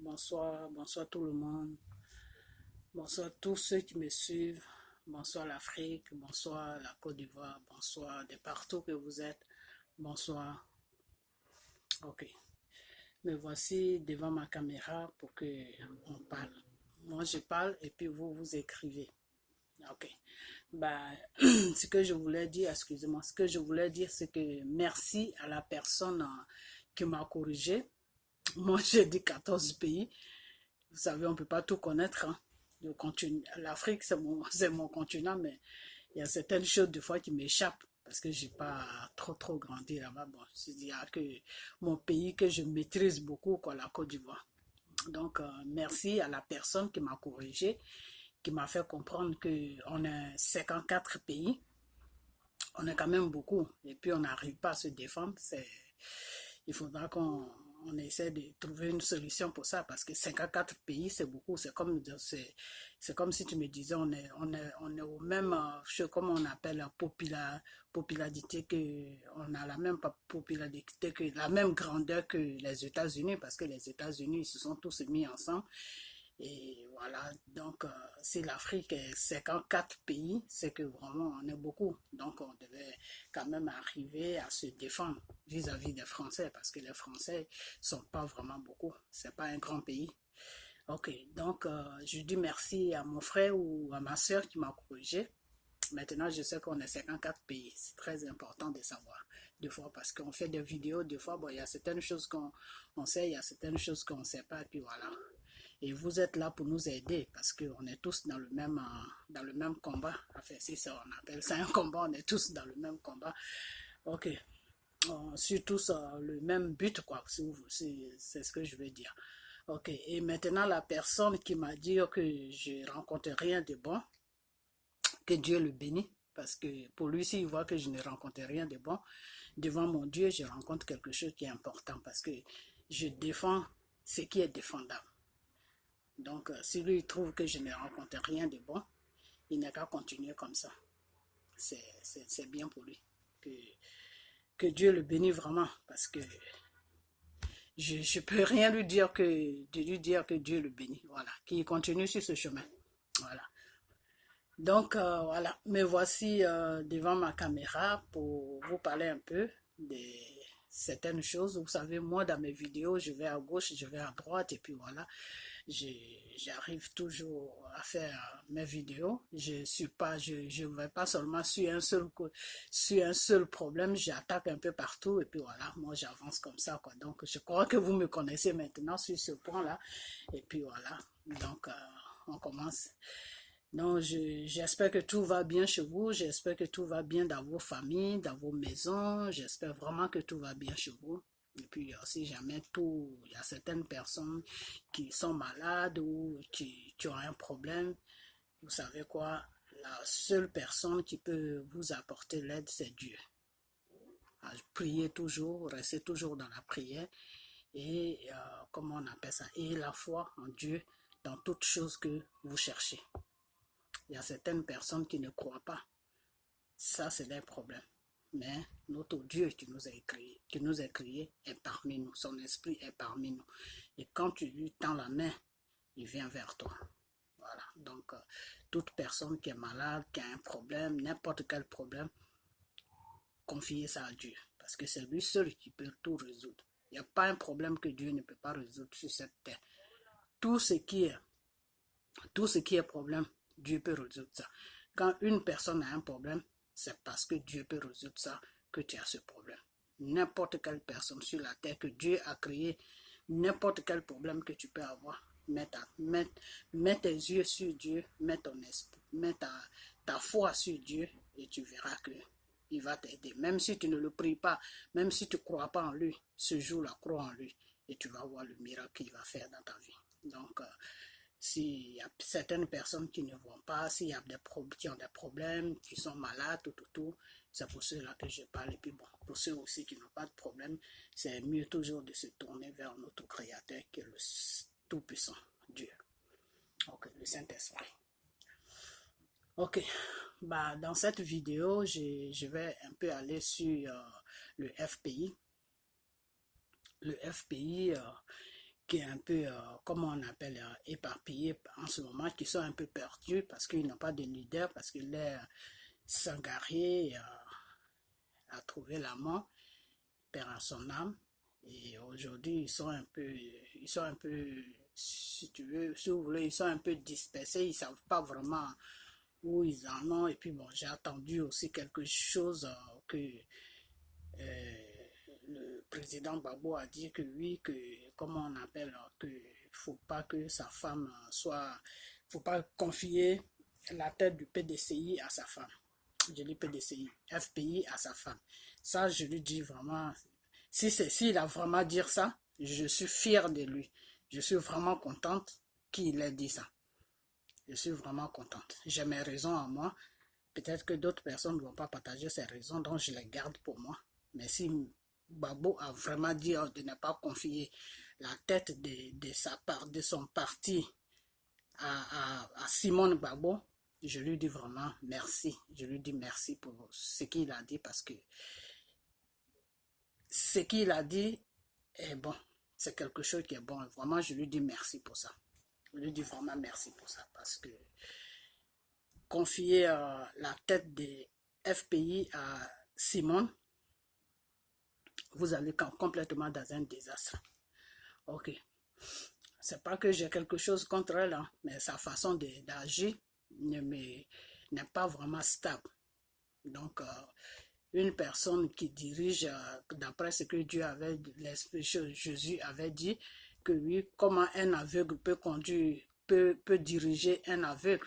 Bonsoir, bonsoir tout le monde, bonsoir tous ceux qui me suivent, bonsoir l'Afrique, bonsoir la Côte d'Ivoire, bonsoir de partout que vous êtes, bonsoir, ok. Me voici devant ma caméra pour que on parle. Moi je parle et puis vous écrivez, ok. Bah, ce que je voulais dire, excusez-moi, ce que je voulais dire c'est que merci à la personne qui m'a corrigé. Moi j'ai dit 14 pays. Vous savez, on ne peut pas tout connaître. Hein. L'Afrique, c'est mon continent, mais il y a certaines choses, des fois, qui m'échappent parce que je n'ai pas trop grandi là-bas. Bon, il y a que mon pays que je maîtrise beaucoup, quoi, la Côte d'Ivoire. Donc, merci à la personne qui m'a corrigé, qui m'a fait comprendre qu'on est 54 pays. On est quand même beaucoup. Et puis, on n'arrive pas à se défendre. Il faudra qu'on essaie de trouver une solution pour ça parce que 54 pays, c'est beaucoup. C'est comme si tu me disais, on est au même, comme on appelle la popularité, on a la même popularité, la même grandeur que les États-Unis parce que les États-Unis, ils se sont tous mis ensemble. Et voilà, donc si l'Afrique est 54 pays, c'est que vraiment on est beaucoup. Donc on devait quand même arriver à se défendre vis-à-vis des Français, parce que les Français sont pas vraiment beaucoup. C'est pas un grand pays. Ok, donc je dis merci à mon frère ou à ma soeur qui m'a corrigé. Maintenant, je sais qu'on est 54 pays. C'est très important de savoir. Des fois, parce qu'on fait des vidéos, des fois, bon, il y a certaines choses qu'on sait, il y a certaines choses qu'on ne sait pas, et puis voilà. Et vous êtes là pour nous aider parce qu'on est tous dans le même combat. Enfin, si ça, on appelle ça un combat, on est tous dans le même combat. Ok. On suit tous le même but, quoi. C'est ce que je veux dire. Ok. Et maintenant, la personne qui m'a dit que je rencontre rien de bon, que Dieu le bénisse. Parce que pour lui, s'il voit que je ne rencontre rien de bon, devant mon Dieu, je rencontre quelque chose qui est important parce que je défends ce qui est défendable. Donc, si lui trouve que je ne rencontre rien de bon, il n'a qu'à continuer comme ça. C'est bien pour lui. Que Dieu le bénisse vraiment, parce que je ne peux rien lui dire de lui dire que Dieu le bénisse. Voilà, qu'il continue sur ce chemin. Voilà. Donc, voilà, me voici devant ma caméra pour vous parler un peu de certaines choses. Vous savez, moi, dans mes vidéos, je vais à gauche, je vais à droite, et puis voilà. J'arrive toujours à faire mes vidéos. Je vais pas seulement sur un seul problème, j'attaque un peu partout et puis voilà, moi j'avance comme ça quoi. Donc je crois que vous me connaissez maintenant sur ce point-là et puis voilà. Donc on commence. Donc j'espère que tout va bien chez vous, j'espère que tout va bien dans vos familles, dans vos maisons, j'espère vraiment que tout va bien chez vous. Et puis, si jamais il y a certaines personnes qui sont malades ou qui ont un problème, vous savez quoi, la seule personne qui peut vous apporter l'aide, c'est Dieu. Priez toujours, restez toujours dans la prière et, comment on appelle ça, et la foi en Dieu dans toutes choses que vous cherchez. Il y a certaines personnes qui ne croient pas. Ça, c'est leur problème. Mais notre Dieu qui nous a créés est parmi nous. Son esprit est parmi nous. Et quand tu lui tends la main, il vient vers toi. Voilà. Donc, toute personne qui est malade, qui a un problème, n'importe quel problème, confiez ça à Dieu. Parce que c'est lui seul qui peut tout résoudre. Il n'y a pas un problème que Dieu ne peut pas résoudre sur cette terre. Tout ce qui est problème, Dieu peut résoudre ça. Quand une personne a un problème, c'est parce que Dieu peut résoudre ça que tu as ce problème. N'importe quelle personne sur la terre que Dieu a créé, n'importe quel problème que tu peux avoir, mets tes yeux sur Dieu, mets ta foi sur Dieu et tu verras que il va t'aider. Même si tu ne le pries pas, même si tu ne crois pas en lui, ce jour-là, crois en lui et tu vas voir le miracle qu'il va faire dans ta vie. Donc, s'il y a certaines personnes qui ne vont pas, s'il y a qui ont des problèmes, qui sont malades, tout, c'est pour ceux-là que je parle. Et puis bon, pour ceux aussi qui n'ont pas de problème, c'est mieux toujours de se tourner vers notre Créateur qui est le Tout-Puissant, Dieu. Ok, le Saint-Esprit. Ok, bah, dans cette vidéo, je vais un peu aller sur le FPI. Le FPI, qui est un peu, comment on appelle, éparpillé en ce moment, qui sont un peu perdus parce qu'ils n'ont pas de leader, parce que les Sangaré a trouvé la mort, perd à son âme. Et aujourd'hui, ils sont un peu, si tu veux, si vous voulez, ils sont un peu dispersés, ils ne savent pas vraiment où ils en ont. Et puis bon, j'ai attendu aussi quelque chose que le président Gbagbo a dit que oui, que, comment on appelle, que faut pas que sa femme soit, faut pas confier la tête du PDCI à sa femme. Je dis PDCI, FPI à sa femme. Ça, je lui dis vraiment, s'il a vraiment dit ça, je suis fier de lui. Je suis vraiment contente qu'il ait dit ça. Je suis vraiment contente. J'ai mes raisons à moi. Peut-être que d'autres personnes ne vont pas partager ces raisons, donc je les garde pour moi. Mais si Gbagbo a vraiment dit de ne pas confier la tête de son parti à Simone Gbagbo, je lui dis vraiment merci. Je lui dis merci pour ce qu'il a dit parce que ce qu'il a dit est bon. C'est quelque chose qui est bon. Vraiment, je lui dis merci pour ça. Je lui dis vraiment merci pour ça parce que confier la tête des FPI à Simone, vous allez complètement dans un désastre. Ok. C'est pas que j'ai quelque chose contre elle, hein, mais sa façon d'agir n'est pas vraiment stable. Donc, une personne qui dirige, d'après ce que Dieu avait, Jésus avait dit, que oui, comment un aveugle peut conduire, peut diriger un aveugle.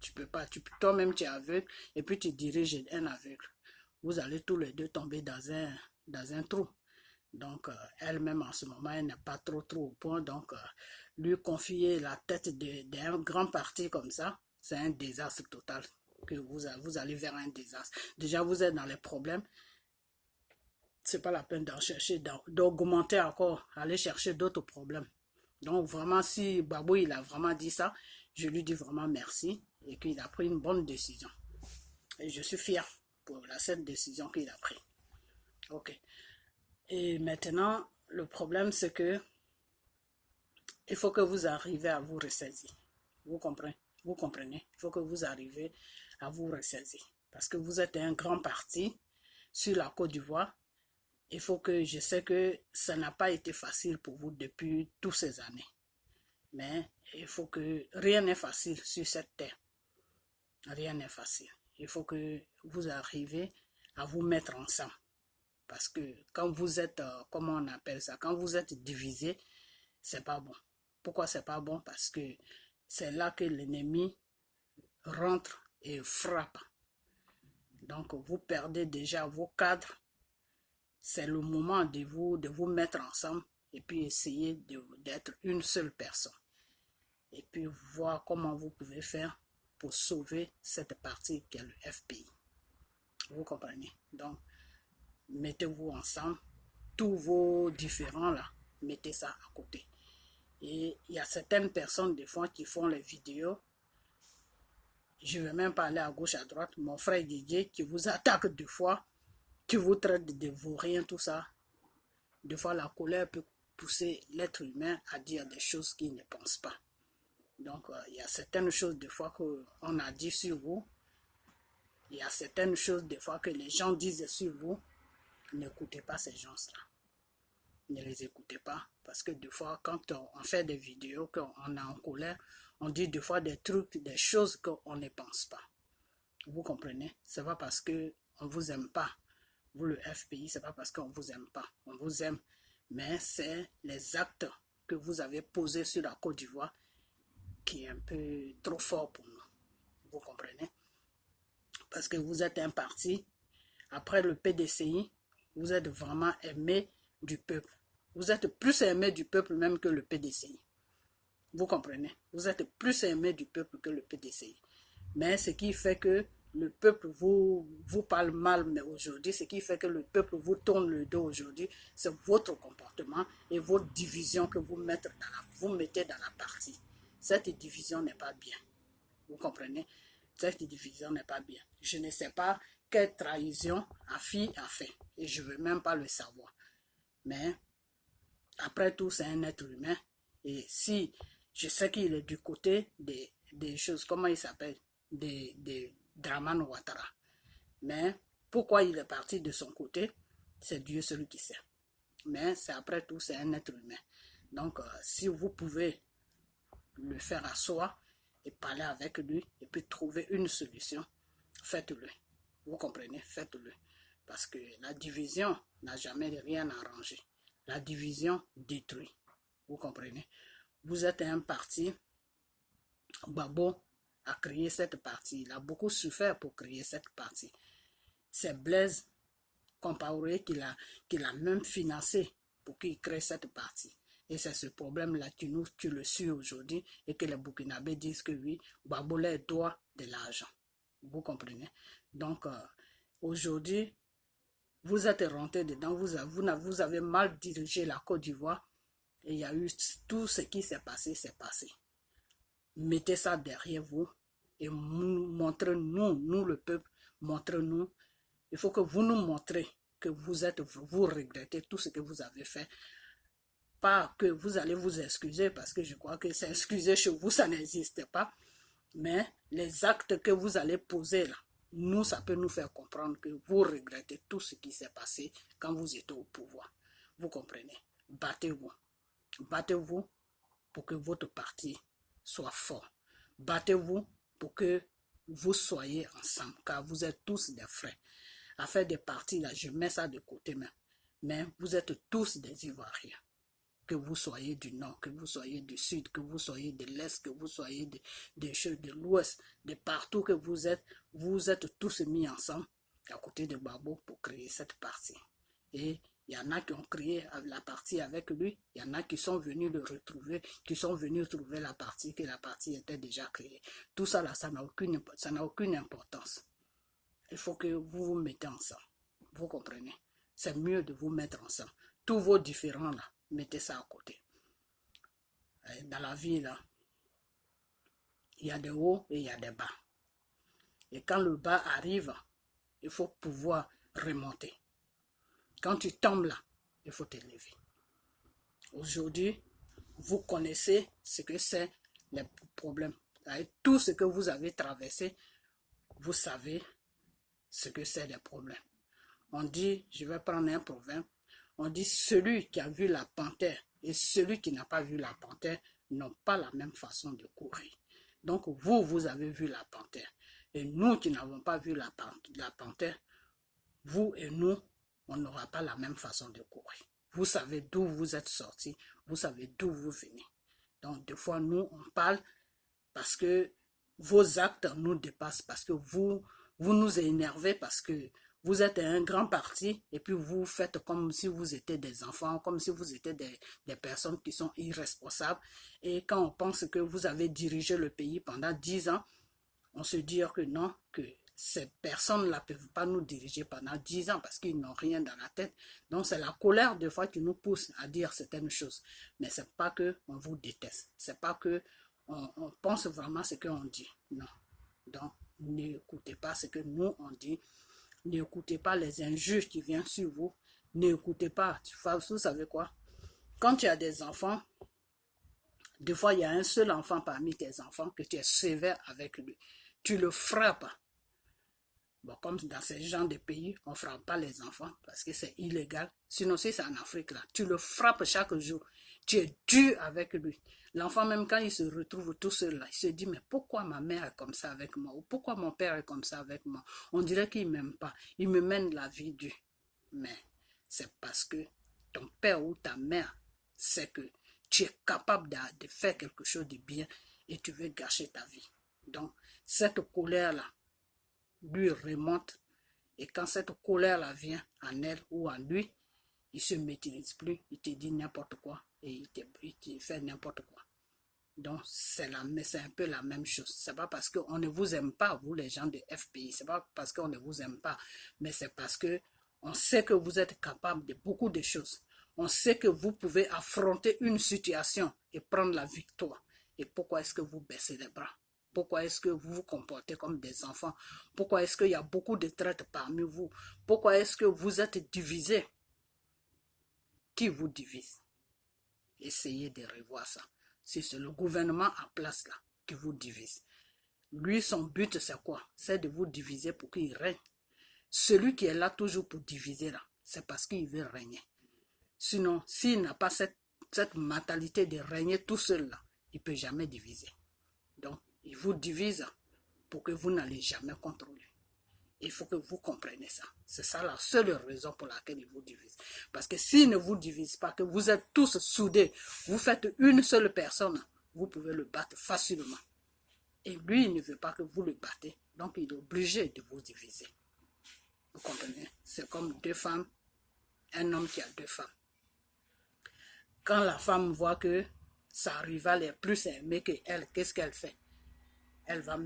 Tu peux pas, toi-même tu es aveugle et puis tu diriges un aveugle. Vous allez tous les deux tomber dans un trou. Donc, elle-même en ce moment, elle n'est pas trop au point. Donc, lui confier la tête d'un grand parti comme ça, c'est un désastre total. Que vous allez vers un désastre. Déjà, vous êtes dans les problèmes. C'est pas la peine d'en chercher, d'augmenter encore, aller chercher d'autres problèmes. Donc, vraiment, si Babou, il a vraiment dit ça, je lui dis vraiment merci et qu'il a pris une bonne décision. Et je suis fier pour cette décision qu'il a prise. Ok. Et maintenant, le problème, c'est que il faut que vous arriviez à vous ressaisir. Vous comprenez? Vous comprenez? Il faut que vous arriviez à vous ressaisir. Parce que vous êtes un grand parti sur la Côte d'Ivoire. Il faut que, je sais que ça n'a pas été facile pour vous depuis toutes ces années. Mais il faut que, rien n'est facile sur cette terre. Rien n'est facile. Il faut que vous arriviez à vous mettre ensemble. Parce que quand vous êtes, comment on appelle ça, quand vous êtes divisé, c'est pas bon. Pourquoi c'est pas bon? Parce que c'est là que l'ennemi rentre et frappe. Donc vous perdez déjà vos cadres. C'est le moment de vous mettre ensemble et puis essayer d'être une seule personne. Et puis voir comment vous pouvez faire pour sauver cette partie qui est le FPI. Vous comprenez? Donc, mettez-vous ensemble, tous vos différends là, mettez ça à côté. Et il y a certaines personnes des fois qui font les vidéos, je ne vais même pas aller à gauche, à droite, mon frère Didier qui vous attaque deux fois, qui vous traite de vaurien, tout ça. Des fois la colère peut pousser l'être humain à dire des choses qu'il ne pense pas. Donc il y a certaines choses des fois qu'on a dit sur vous, il y a certaines choses des fois que les gens disent sur vous, n'écoutez pas ces gens-là. Ne les écoutez pas, parce que des fois, quand on fait des vidéos, qu'on est en colère, on dit des fois des trucs, des choses qu'on ne pense pas. Vous comprenez? C'est pas parce qu'on ne vous aime pas. Vous, le FPI, c'est pas parce qu'on ne vous aime pas. On vous aime, mais c'est les actes que vous avez posés sur la Côte d'Ivoire qui est un peu trop fort pour nous. Vous comprenez? Parce que vous êtes un parti, après le PDCI, vous êtes vraiment aimé du peuple. Vous êtes plus aimé du peuple même que le PDCI. Vous comprenez? Vous êtes plus aimé du peuple que le PDCI. Mais ce qui fait que le peuple vous parle mal, mais aujourd'hui, ce qui fait que le peuple vous tourne le dos aujourd'hui, c'est votre comportement et votre division que vous mettez dans la partie. Cette division n'est pas bien. Vous comprenez? Cette division n'est pas bien. Je ne sais pas quelle trahison Afi a fait. Et je ne veux même pas le savoir. Mais après tout, c'est un être humain. Et si je sais qu'il est du côté des choses, comment il s'appelle, des Draman Ouattara. Mais pourquoi il est parti de son côté, c'est Dieu celui qui sait. Mais c'est après tout, c'est un être humain. Donc, si vous pouvez le faire asseoir et parler avec lui et puis trouver une solution, faites-le. Vous comprenez? Faites-le. Parce que la division n'a jamais rien arrangé. La division détruit. Vous comprenez? Vous êtes un parti. Gbagbo a créé cette partie. Il a beaucoup souffert pour créer cette partie. C'est Blaise Compaoré qui l'a même financé pour qu'il crée cette partie. Et c'est ce problème-là qui le suit aujourd'hui et que les Burkinabés disent que oui, Gbagbo leur doit de l'argent. Vous comprenez? Donc, aujourd'hui, vous êtes rentré dedans, vous avez mal dirigé la Côte d'Ivoire et il y a eu tout ce qui s'est passé, c'est passé. Mettez ça derrière vous et montrez-nous, nous le peuple, montrez-nous. Il faut que vous nous montrez que vous regrettez tout ce que vous avez fait. Pas que vous allez vous excuser, parce que je crois que s'excuser chez vous, ça n'existe pas. Mais les actes que vous allez poser là, nous, ça peut nous faire comprendre que vous regrettez tout ce qui s'est passé quand vous étiez au pouvoir. Vous comprenez? Battez-vous. Battez-vous pour que votre parti soit fort. Battez-vous pour que vous soyez ensemble, car vous êtes tous des frères. À faire des partis, là, je mets ça de côté même. Mais vous êtes tous des Ivoiriens. Que vous soyez du nord, que vous soyez du sud, que vous soyez de l'est, que vous soyez de l'ouest, de partout que vous êtes tous mis ensemble à côté de Gbagbo pour créer cette partie. Et il y en a qui ont créé la partie avec lui, il y en a qui sont venus le retrouver, qui sont venus trouver la partie, que la partie était déjà créée. Tout ça là, ça n'a aucune importance. Il faut que vous vous mettez ensemble. Vous comprenez? C'est mieux de vous mettre ensemble. Tous vos différends là, mettez ça à côté. Dans la vie là, il y a des hauts et il y a des bas. Et quand le bas arrive, il faut pouvoir remonter. Quand tu tombes là, il faut te lever. Aujourd'hui, vous connaissez ce que c'est les problèmes. Avec tout ce que vous avez traversé, vous savez ce que c'est les problèmes. On dit, je vais prendre un proverbe, on dit celui qui a vu la panthère et celui qui n'a pas vu la panthère n'ont pas la même façon de courir. Donc vous avez vu la panthère. Et nous qui n'avons pas vu la panthère, vous et nous, on n'aura pas la même façon de courir. Vous savez d'où vous êtes sortis, vous savez d'où vous venez. Donc des fois, nous, on parle parce que vos actes nous dépassent, parce que vous nous énervez, parce que vous êtes un grand parti et puis vous faites comme si vous étiez des enfants, comme si vous étiez des personnes qui sont irresponsables. Et quand on pense que vous avez dirigé le pays pendant 10 ans, on se dit que non, que ces personnes-là ne peuvent pas nous diriger pendant 10 ans parce qu'ils n'ont rien dans la tête. Donc c'est la colère des fois qui nous pousse à dire certaines choses. Mais ce n'est pas qu'on vous déteste, ce n'est pas qu'on pense vraiment ce qu'on dit. Non. Donc n'écoutez pas ce que nous on dit. N'écoutez pas les injures qui viennent sur vous. N'écoutez pas. Vous savez quoi? Quand tu as des enfants, des fois il y a un seul enfant parmi tes enfants que tu es sévère avec lui. Tu le frappes. Bon, comme dans ces genres de pays, on ne frappe pas les enfants parce que c'est illégal. Sinon, si c'est en Afrique, là, tu le frappes chaque jour. Tu es dur avec lui. L'enfant, même quand il se retrouve tout seul, là, il se dit, mais pourquoi ma mère est comme ça avec moi? Ou pourquoi mon père est comme ça avec moi? On dirait qu'il ne m'aime pas. Il me mène la vie dure. Mais c'est parce que ton père ou ta mère sait que tu es capable de faire quelque chose de bien et tu veux gâcher ta vie. Donc, cette colère-là, lui remonte et quand cette colère-là vient en elle ou en lui, il ne se maîtrise plus, il te dit n'importe quoi et il te fait n'importe quoi. Donc c'est un peu la même chose. C'est pas parce qu'on ne vous aime pas, vous les gens de FPI, c'est pas parce qu'on ne vous aime pas, mais c'est parce que on sait que vous êtes capable de beaucoup de choses. On sait que vous pouvez affronter une situation et prendre la victoire. Et pourquoi est-ce que vous baissez les bras? Pourquoi est-ce que vous vous comportez comme des enfants? Pourquoi est-ce qu'il y a beaucoup de traîtres parmi vous? Pourquoi est-ce que vous êtes divisés? Qui vous divise? Essayez de revoir ça. Si c'est le gouvernement en place là qui vous divise. Lui, son but, c'est quoi? C'est de vous diviser pour qu'il règne. Celui qui est là toujours pour diviser là, c'est parce qu'il veut régner. Sinon, s'il n'a pas cette mentalité de régner tout seul là, il ne peut jamais diviser. Donc, il vous divise pour que vous n'allez jamais contrôler. Il faut que vous compreniez ça. C'est ça la seule raison pour laquelle il vous divise. Parce que s'il ne vous divise pas, que vous êtes tous soudés, vous faites une seule personne, vous pouvez le battre facilement. Et lui, il ne veut pas que vous le battez. Donc, il est obligé de vous diviser. Vous comprenez? C'est comme deux femmes, un homme qui a deux femmes. Quand la femme voit que sa rivale est plus aimée qu'elle, qu'est-ce qu'elle fait? Elle va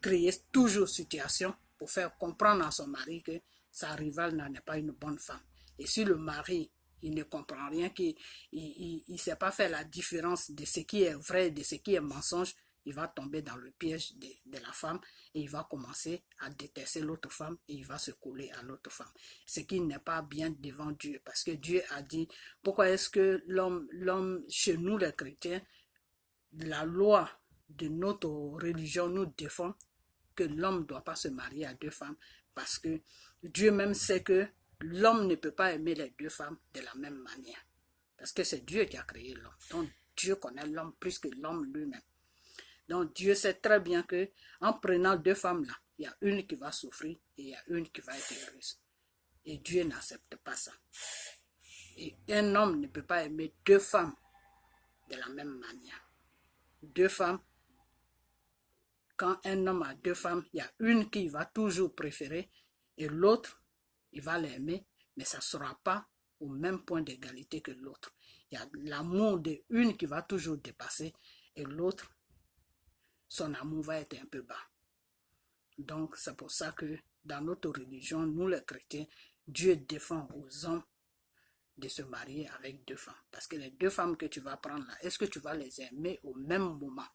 créer toujours situation pour faire comprendre à son mari que sa rivale n'est pas une bonne femme. Et si le mari, il ne comprend rien, qu'il ne sait pas faire la différence de ce qui est vrai et de ce qui est mensonge, il va tomber dans le piège de la femme et il va commencer à détester l'autre femme et il va se coller à l'autre femme. Ce qui n'est pas bien devant Dieu, parce que Dieu a dit, pourquoi est-ce que l'homme, chez nous les chrétiens, la loi de notre religion nous défend que l'homme ne doit pas se marier à deux femmes, parce que Dieu même sait que l'homme ne peut pas aimer les deux femmes de la même manière. Parce que c'est Dieu qui a créé l'homme. Donc Dieu connaît l'homme plus que l'homme lui-même. Donc Dieu sait très bien que en prenant deux femmes là, il y a une qui va souffrir et il y a une qui va être heureuse. Et Dieu n'accepte pas ça. Et un homme ne peut pas aimer deux femmes de la même manière. Deux femmes, quand un homme a deux femmes, il y a une qu'il va toujours préférer et l'autre, il va l'aimer, mais ça ne sera pas au même point d'égalité que l'autre. Il y a l'amour de une qui va toujours dépasser et l'autre, son amour va être un peu bas. Donc, c'est pour ça que dans notre religion, nous les chrétiens, Dieu défend aux hommes de se marier avec deux femmes. Parce que les deux femmes que tu vas prendre là, est-ce que tu vas les aimer au même moment?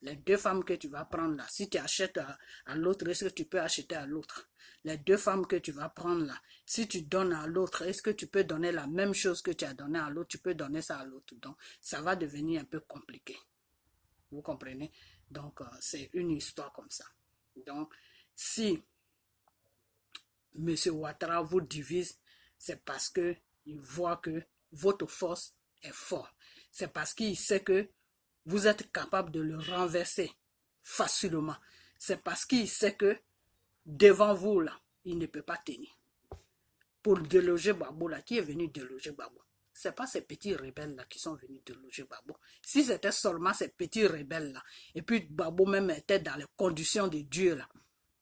Les deux femmes que tu vas prendre là, si tu achètes à l'autre, est-ce que tu peux acheter à l'autre? Les deux femmes que tu vas prendre là, si tu donnes à l'autre, est-ce que tu peux donner la même chose que tu as donné à l'autre? Tu peux donner ça à l'autre. Donc, ça va devenir un peu compliqué. Vous comprenez? Donc, c'est une histoire comme ça. Donc, si M. Ouattara vous divise, c'est parce qu'il voit que votre force est forte. C'est parce qu'il sait que vous êtes capable de le renverser facilement. C'est parce qu'il sait que devant vous, là, il ne peut pas tenir. Pour déloger Gbagbo, là, qui est venu déloger Gbagbo? Ce n'est pas ces petits rebelles-là qui sont venus déloger Gbagbo. Si c'était seulement ces petits rebelles-là, et puis Gbagbo même était dans les conditions de Dieu, là,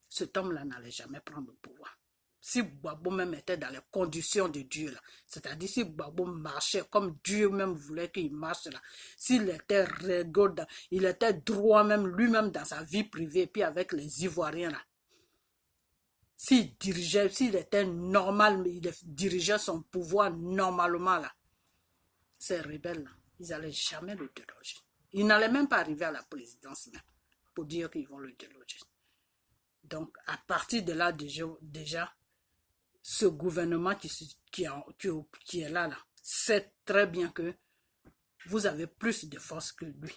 cet homme-là n'allait jamais prendre le pouvoir. Si Gbagbo même était dans les conditions de Dieu, là, c'est-à-dire si Gbagbo marchait comme Dieu même voulait qu'il marche, là, s'il était réglo, il était droit même lui-même dans sa vie privée, puis avec les Ivoiriens, là, s'il dirigeait, s'il était normal, mais il dirigeait son pouvoir normalement, là, ces rebelles-là, ils n'allaient jamais le déloger. Ils n'allaient même pas arriver à la présidence même, pour dire qu'ils vont le déloger. Donc, à partir de là, déjà ce gouvernement qui est là, sait très bien que vous avez plus de force que lui.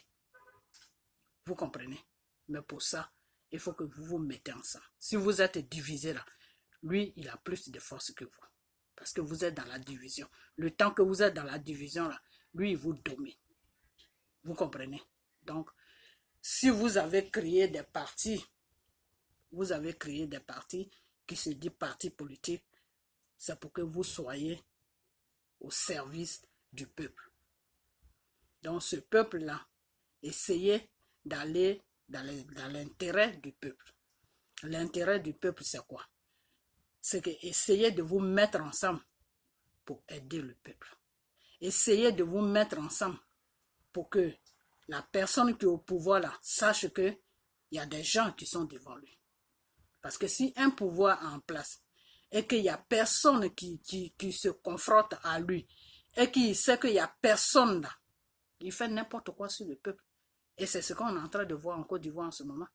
Vous comprenez? Mais pour ça, il faut que vous vous mettez ensemble. Si vous êtes divisé là, lui, il a plus de force que vous. Parce que vous êtes dans la division. Le temps que vous êtes dans la division là, lui, il vous domine. Vous comprenez? Donc, si vous avez créé des partis, qui se disent partis politiques, c'est pour que vous soyez au service du peuple. Donc ce peuple-là, essayez d'aller dans l'intérêt du peuple. L'intérêt du peuple, c'est quoi? C'est que essayez de vous mettre ensemble pour aider le peuple. Essayez de vous mettre ensemble pour que la personne qui est au pouvoir là sache qu'il y a des gens qui sont devant lui. Parce que si un pouvoir est en place et qu'il n'y a personne qui se confronte à lui et qu'il sait qu'il n'y a personne là, il fait n'importe quoi sur le peuple. Et c'est ce qu'on est en train de voir en Côte d'Ivoire en ce moment.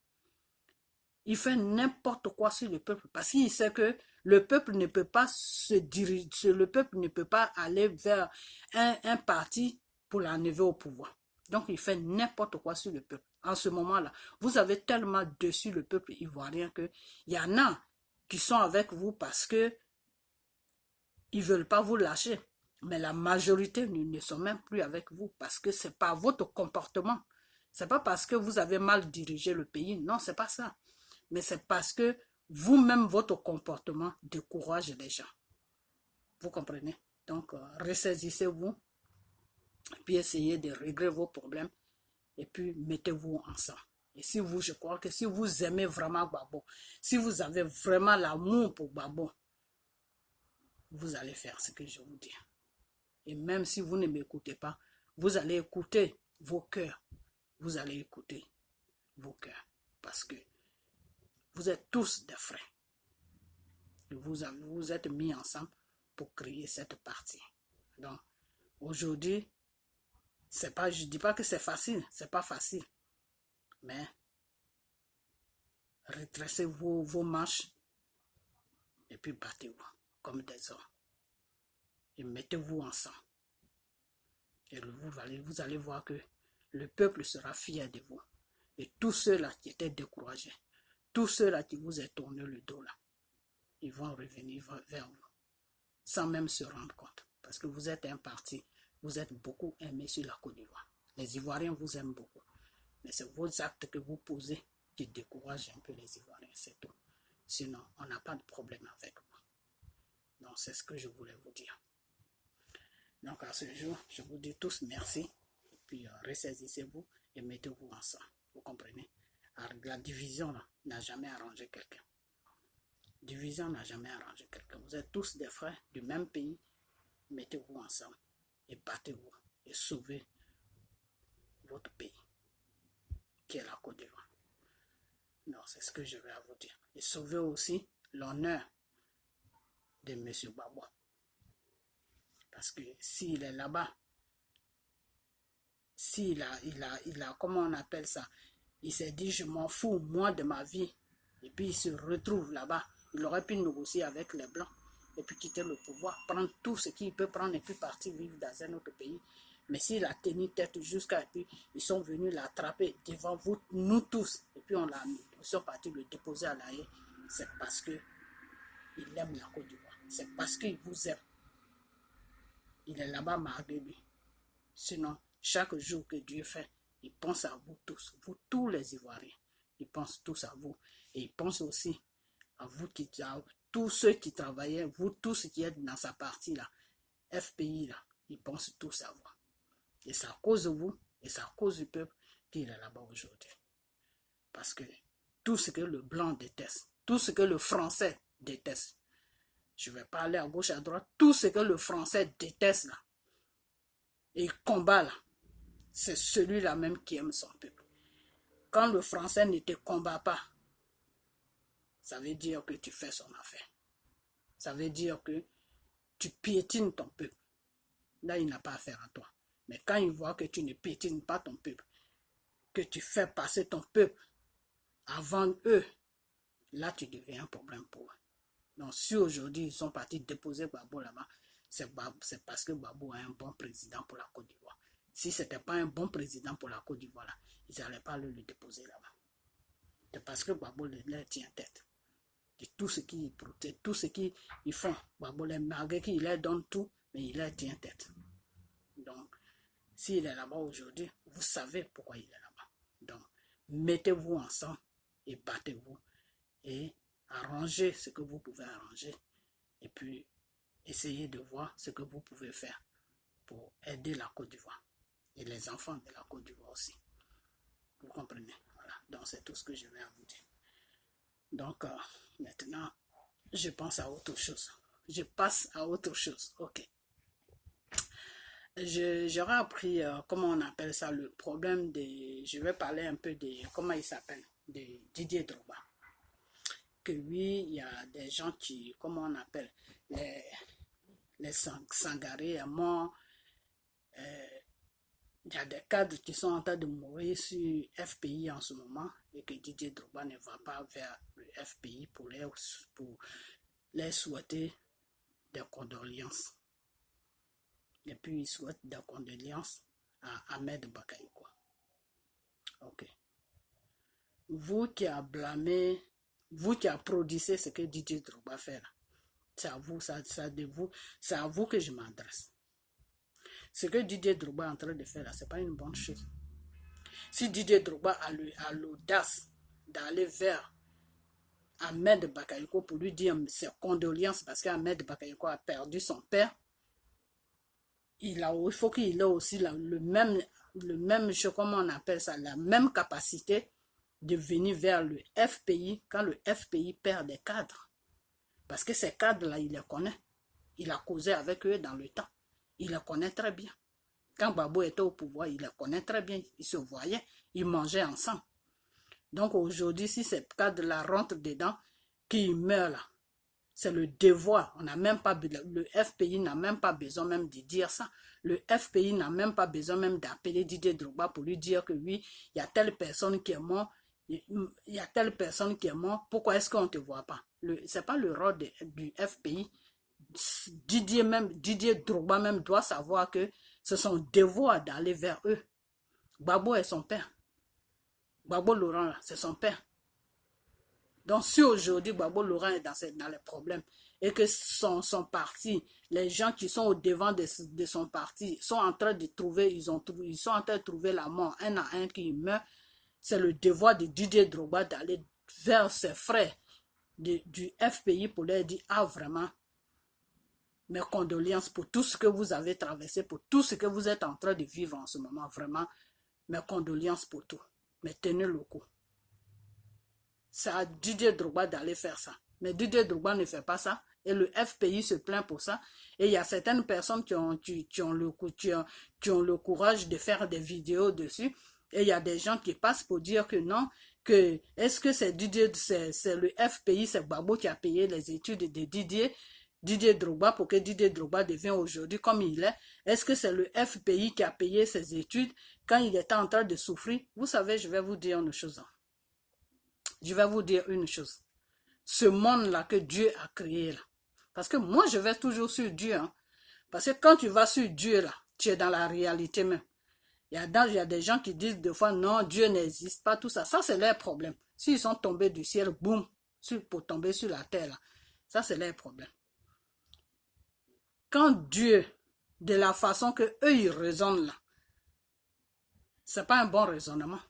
Il fait n'importe quoi sur le peuple parce qu'il sait que le peuple ne peut pas se diriger, le peuple ne peut pas aller vers un parti pour l'enlever au pouvoir. Donc, il fait n'importe quoi sur le peuple. En ce moment-là, vous avez tellement dessus le peuple ivoirien qu'il y en a qui sont avec vous parce que ils ne veulent pas vous lâcher. Mais la majorité ne sont même plus avec vous parce que ce n'est pas votre comportement. Ce n'est pas parce que vous avez mal dirigé le pays. Non, ce n'est pas ça. Mais c'est parce que vous-même, votre comportement décourage les gens. Vous comprenez? Donc, ressaisissez-vous, puis essayez de régler vos problèmes, et puis mettez-vous ensemble. Et si vous, je crois que si vous aimez vraiment Gbagbo, si vous avez vraiment l'amour pour Gbagbo, vous allez faire ce que je vous dis. Et même si vous ne m'écoutez pas, vous allez écouter vos cœurs. Vous allez écouter vos cœurs. Parce que vous êtes tous des frères. Vous êtes mis ensemble pour créer cette partie. Donc, aujourd'hui, c'est pas, je ne dis pas que c'est facile, c'est pas facile. Mais retracez vos marches et puis battez-vous comme des hommes. Et mettez-vous ensemble. Et vous allez voir que le peuple sera fier de vous. Et tous ceux-là qui étaient découragés, tous ceux-là qui vous ont tourné le dos là, ils vont revenir vers vous, sans même se rendre compte. Parce que vous êtes un parti, vous êtes beaucoup aimé sur la Côte d'Ivoire. Les Ivoiriens vous aiment beaucoup. Mais c'est vos actes que vous posez qui découragent un peu les Ivoiriens, c'est tout. Sinon, on n'a pas de problème avec vous. Donc, c'est ce que je voulais vous dire. Donc, à ce jour, je vous dis tous merci. Et puis, ressaisissez-vous et mettez-vous ensemble. Vous comprenez? Alors, la division n'a jamais arrangé quelqu'un. Division n'a jamais arrangé quelqu'un. Vous êtes tous des frères du même pays. Mettez-vous ensemble et battez-vous et sauvez votre pays, qui est la Côte d'Ivoire. Non, c'est ce que je vais vous dire. Et sauvez aussi l'honneur de M. Gbagbo. Parce que s'il est là-bas, s'il a, comment on appelle ça, il s'est dit, je m'en fous, moi, de ma vie. Et puis il se retrouve là-bas. Il aurait pu négocier avec les Blancs et puis quitter le pouvoir, prendre tout ce qu'il peut prendre et puis partir vivre dans un autre pays. Mais s'il a tenu tête jusqu'à, et puis ils sont venus l'attraper devant vous, nous tous, et puis ils sont partis le déposer à La Haye, c'est parce qu'il aime la Côte d'Ivoire. C'est parce qu'il vous aime. Il est là-bas malgré lui. Sinon, chaque jour que Dieu fait, il pense à vous tous les Ivoiriens. Il pense tous à vous. Et il pense aussi à vous, à tous ceux qui travaillaient, vous tous qui êtes dans sa partie là, FPI là, ils pensent tous à vous. Et c'est à cause de vous, et c'est à cause du peuple qu'il est là-bas aujourd'hui. Parce que tout ce que le blanc déteste, tout ce que le français déteste, je ne vais pas aller à gauche, à droite, tout ce que le français déteste là, et combat là, c'est celui-là même qui aime son peuple. Quand le français ne te combat pas, ça veut dire que tu fais son affaire. Ça veut dire que tu piétines ton peuple. Là, il n'a pas affaire à toi. Mais quand il voit que tu ne piétines pas ton peuple, que tu fais passer ton peuple avant eux, là, tu deviens un problème pour eux. Donc, si aujourd'hui, ils sont partis déposer Gbagbo là-bas, c'est parce que Gbagbo est un bon président pour la Côte d'Ivoire. Si ce n'était pas un bon président pour la Côte d'Ivoire, ils n'allaient pas le déposer là-bas. C'est parce que Gbagbo leur tient tête. De tout ce qu'ils protègent, tout ce qu'ils font. Gbagbo, malgré qu'il leur donne tout, mais il leur tient tête. Donc, s'il est là-bas aujourd'hui, vous savez pourquoi il est là-bas. Donc, mettez-vous ensemble et battez-vous et arrangez ce que vous pouvez arranger. Et puis, essayez de voir ce que vous pouvez faire pour aider la Côte d'Ivoire et les enfants de la Côte d'Ivoire aussi. Vous comprenez? Voilà. Donc, c'est tout ce que je vais vous dire. Donc, maintenant, je pense à autre chose. Je passe à autre chose. Ok. J'aurais appris, comment on appelle ça, le problème des... Je vais parler un peu de... Comment il s'appelle? De Didier Drogba. Que oui, il y a des gens qui... Comment on appelle? Les Sangaré à mort. Il y a des cadres qui sont en train de mourir sur FPI en ce moment et que Didier Drogba ne va pas vers le FPI pour les souhaiter des condoléances. Et puis il souhaite des condoléances à Ahmed Bakayoko. Ok. Vous qui a blâmé, vous qui a produit ce que Didier Drogba fait là, c'est à vous, c'est à vous que je m'adresse. Ce que Didier Drogba est en train de faire là, c'est pas une bonne chose. Si Didier Drogba a l'audace d'aller vers Ahmed Bakayoko pour lui dire ses condoléances parce qu'Ahmed Bakayoko a perdu son père, il faut qu'il ait aussi le même, comment on appelle ça, la même capacité de venir vers le FPI quand le FPI perd des cadres. Parce que ces cadres-là, il les connaît. Il a causé avec eux dans le temps. Il les connaît très bien. Quand Babo était au pouvoir, il les connaît très bien. Ils se voyaient, ils mangeaient ensemble. Donc aujourd'hui, si ces cadres-là rentrent dedans, qu'ils meurent là, c'est le devoir. On n'a même pas, le FPI n'a même pas besoin même de dire ça. Le FPI n'a même pas besoin même d'appeler Didier Drogba pour lui dire que oui, il y a telle personne qui est morte, il y a telle personne qui est morte, pourquoi est-ce qu'on ne te voit pas? Ce n'est pas le rôle du FPI. Didier Drogba même doit savoir que c'est son devoir d'aller vers eux. Babo est son père. Babo Laurent, c'est son père. Donc si aujourd'hui Babo Laurent est dans les problèmes et que son parti, les gens qui sont au devant de son parti sont en train de trouver, ils sont en train de trouver la mort un à un qui meurt, c'est le devoir de Didier Drogba d'aller vers ses frères du FPI pour leur dire, ah vraiment, mes condoléances pour tout ce que vous avez traversé, pour tout ce que vous êtes en train de vivre en ce moment, vraiment, mes condoléances pour tout, mais tenez le coup. C'est à Didier Drogba d'aller faire ça. Mais Didier Drogba ne fait pas ça. Et le FPI se plaint pour ça. Et il y a certaines personnes qui ont le courage de faire des vidéos dessus. Et il y a des gens qui passent pour dire que non, que est-ce que c'est le FPI, c'est Babo qui a payé les études de Didier Drogba pour que Didier Drogba devienne aujourd'hui comme il est. Est-ce que c'est le FPI qui a payé ses études quand il était en train de souffrir? Vous savez, je vais vous dire une chose. Je vais vous dire une chose. Ce monde-là que Dieu a créé là. Parce que moi, je vais toujours sur Dieu. Hein. Parce que quand tu vas sur Dieu là, tu es dans la réalité même. Il y a des gens qui disent des fois, non, Dieu n'existe pas, tout ça. Ça, c'est leur problème. S'ils sont tombés du ciel, boum, pour tomber sur la terre là. Ça, c'est leur problème. Quand Dieu, de la façon que eux ils raisonnent là, c'est pas un bon raisonnement.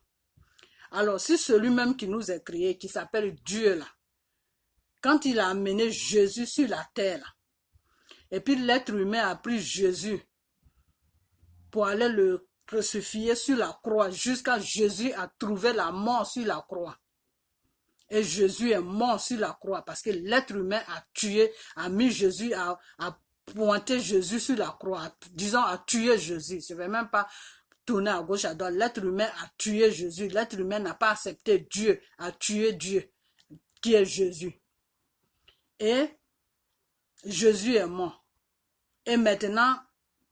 Alors, si celui-même qui nous a créé, qui s'appelle Dieu là, quand il a amené Jésus sur la terre là, et puis l'être humain a pris Jésus pour aller le crucifier sur la croix jusqu'à Jésus a trouvé la mort sur la croix. Et Jésus est mort sur la croix parce que l'être humain a tué, a mis Jésus, a pointé Jésus sur la croix, disons a tué Jésus. Je ne vais même pas tourner à gauche, à droite. L'être humain a tué Jésus. L'être humain n'a pas accepté Dieu, a tué Dieu, qui est Jésus. Et Jésus est mort. Et maintenant,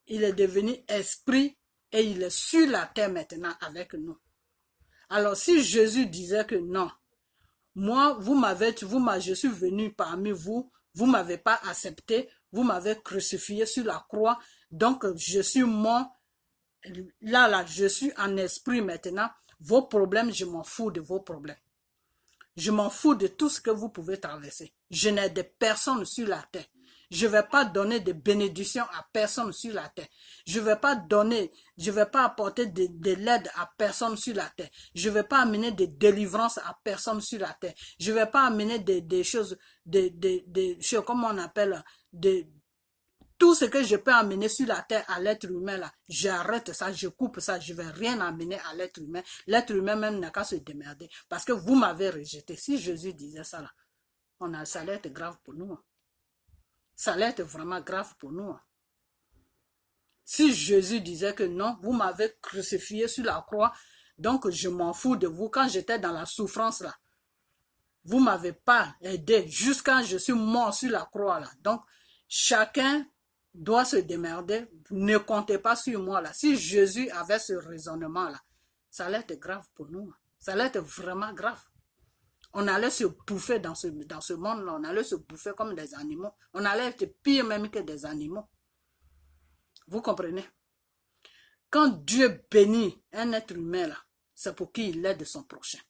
il est devenu esprit et il est sur la terre maintenant avec nous. Alors si Jésus disait que non, moi, je suis venu parmi vous, vous ne m'avez pas accepté, vous m'avez crucifié sur la croix, donc je suis mort. Là, je suis en esprit maintenant. Vos problèmes, je m'en fous de vos problèmes. Je m'en fous de tout ce que vous pouvez traverser. Je n'ai de personne sur la terre. Je ne vais pas donner de bénédictions à personne sur la terre. Je ne vais pas apporter de l'aide à personne sur la terre. Je ne vais pas amener de délivrance à personne sur la terre. Je ne vais pas amener des choses, comment on appelle, tout ce que je peux amener sur la terre à l'être humain, là, j'arrête ça, je coupe ça, je ne vais rien amener à l'être humain. L'être humain même n'a qu'à se démerder. Parce que vous m'avez rejeté. Si Jésus disait ça, là, ça allait être grave pour nous. Ça allait être vraiment grave pour nous. Si Jésus disait que non, vous m'avez crucifié sur la croix, donc je m'en fous de vous. Quand j'étais dans la souffrance, là, vous ne m'avez pas aidé jusqu'à je suis mort sur la croix. Là. Donc, chacun doit se démerder. Ne comptez pas sur moi. Là. Si Jésus avait ce raisonnement-là, ça allait être grave pour nous. Ça allait être vraiment grave. On allait se bouffer dans ce monde-là. On allait se bouffer comme des animaux. On allait être pire même que des animaux. Vous comprenez? Quand Dieu bénit un être humain là, c'est pour qu'il aide son prochain.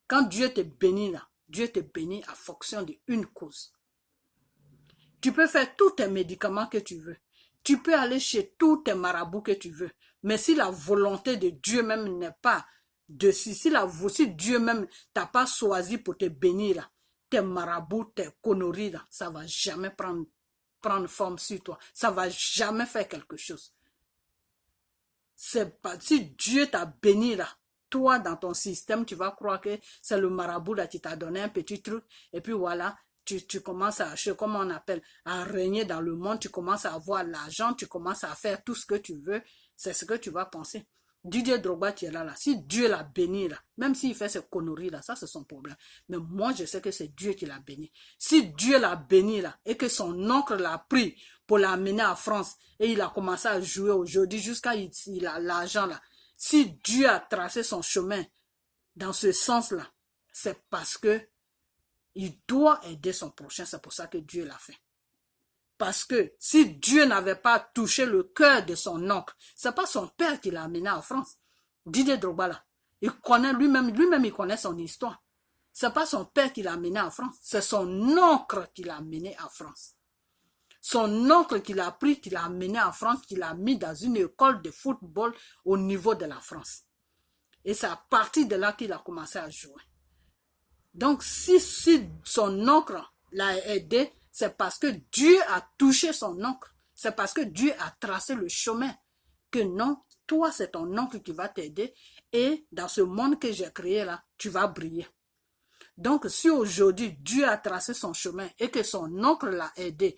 Quand Dieu te bénit là, Dieu te bénit à fonction d'une cause. Tu peux faire tous tes médicaments que tu veux. Tu peux aller chez tous tes marabouts que tu veux. Mais si la volonté de Dieu même n'est pas dessus, si Dieu même t'a pas choisi pour te bénir là, tes marabouts, tes conneries là, ça va jamais prendre forme sur toi. Ça va jamais faire quelque chose. C'est pas, si Dieu t'a béni là, toi dans ton système, tu vas croire que c'est le marabout là qui t'a donné un petit truc et puis voilà, tu commences à, comment on appelle, à régner dans le monde, tu commences à avoir l'argent, tu commences à faire tout ce que tu veux, c'est ce que tu vas penser. Didier Drogba qui est là, si Dieu l'a béni là, même s'il fait ces conneries là, ça c'est son problème. Mais moi je sais que c'est Dieu qui l'a béni. Si Dieu l'a béni là et que son oncle l'a pris pour l'amener en France et il a commencé à jouer aujourd'hui jusqu'à il a l'argent là. Si Dieu a tracé son chemin dans ce sens là, c'est parce que il doit aider son prochain, c'est pour ça que Dieu l'a fait. Parce que si Dieu n'avait pas touché le cœur de son oncle, c'est pas son père qui l'a amené en France. Didier Drogba là, il connaît lui-même il connaît son histoire. C'est pas son père qui l'a amené en France, c'est son oncle qui l'a amené en France. Son oncle qui l'a pris, qui l'a amené en France, qui l'a mis dans une école de football au niveau de la France. Et c'est à partir de là qu'il a commencé à jouer. Donc si son oncle l'a aidé, c'est parce que Dieu a touché son oncle. C'est parce que Dieu a tracé le chemin. Que non, toi c'est ton oncle qui va t'aider. Et dans ce monde que j'ai créé là, tu vas briller. Donc si aujourd'hui Dieu a tracé son chemin et que son oncle l'a aidé,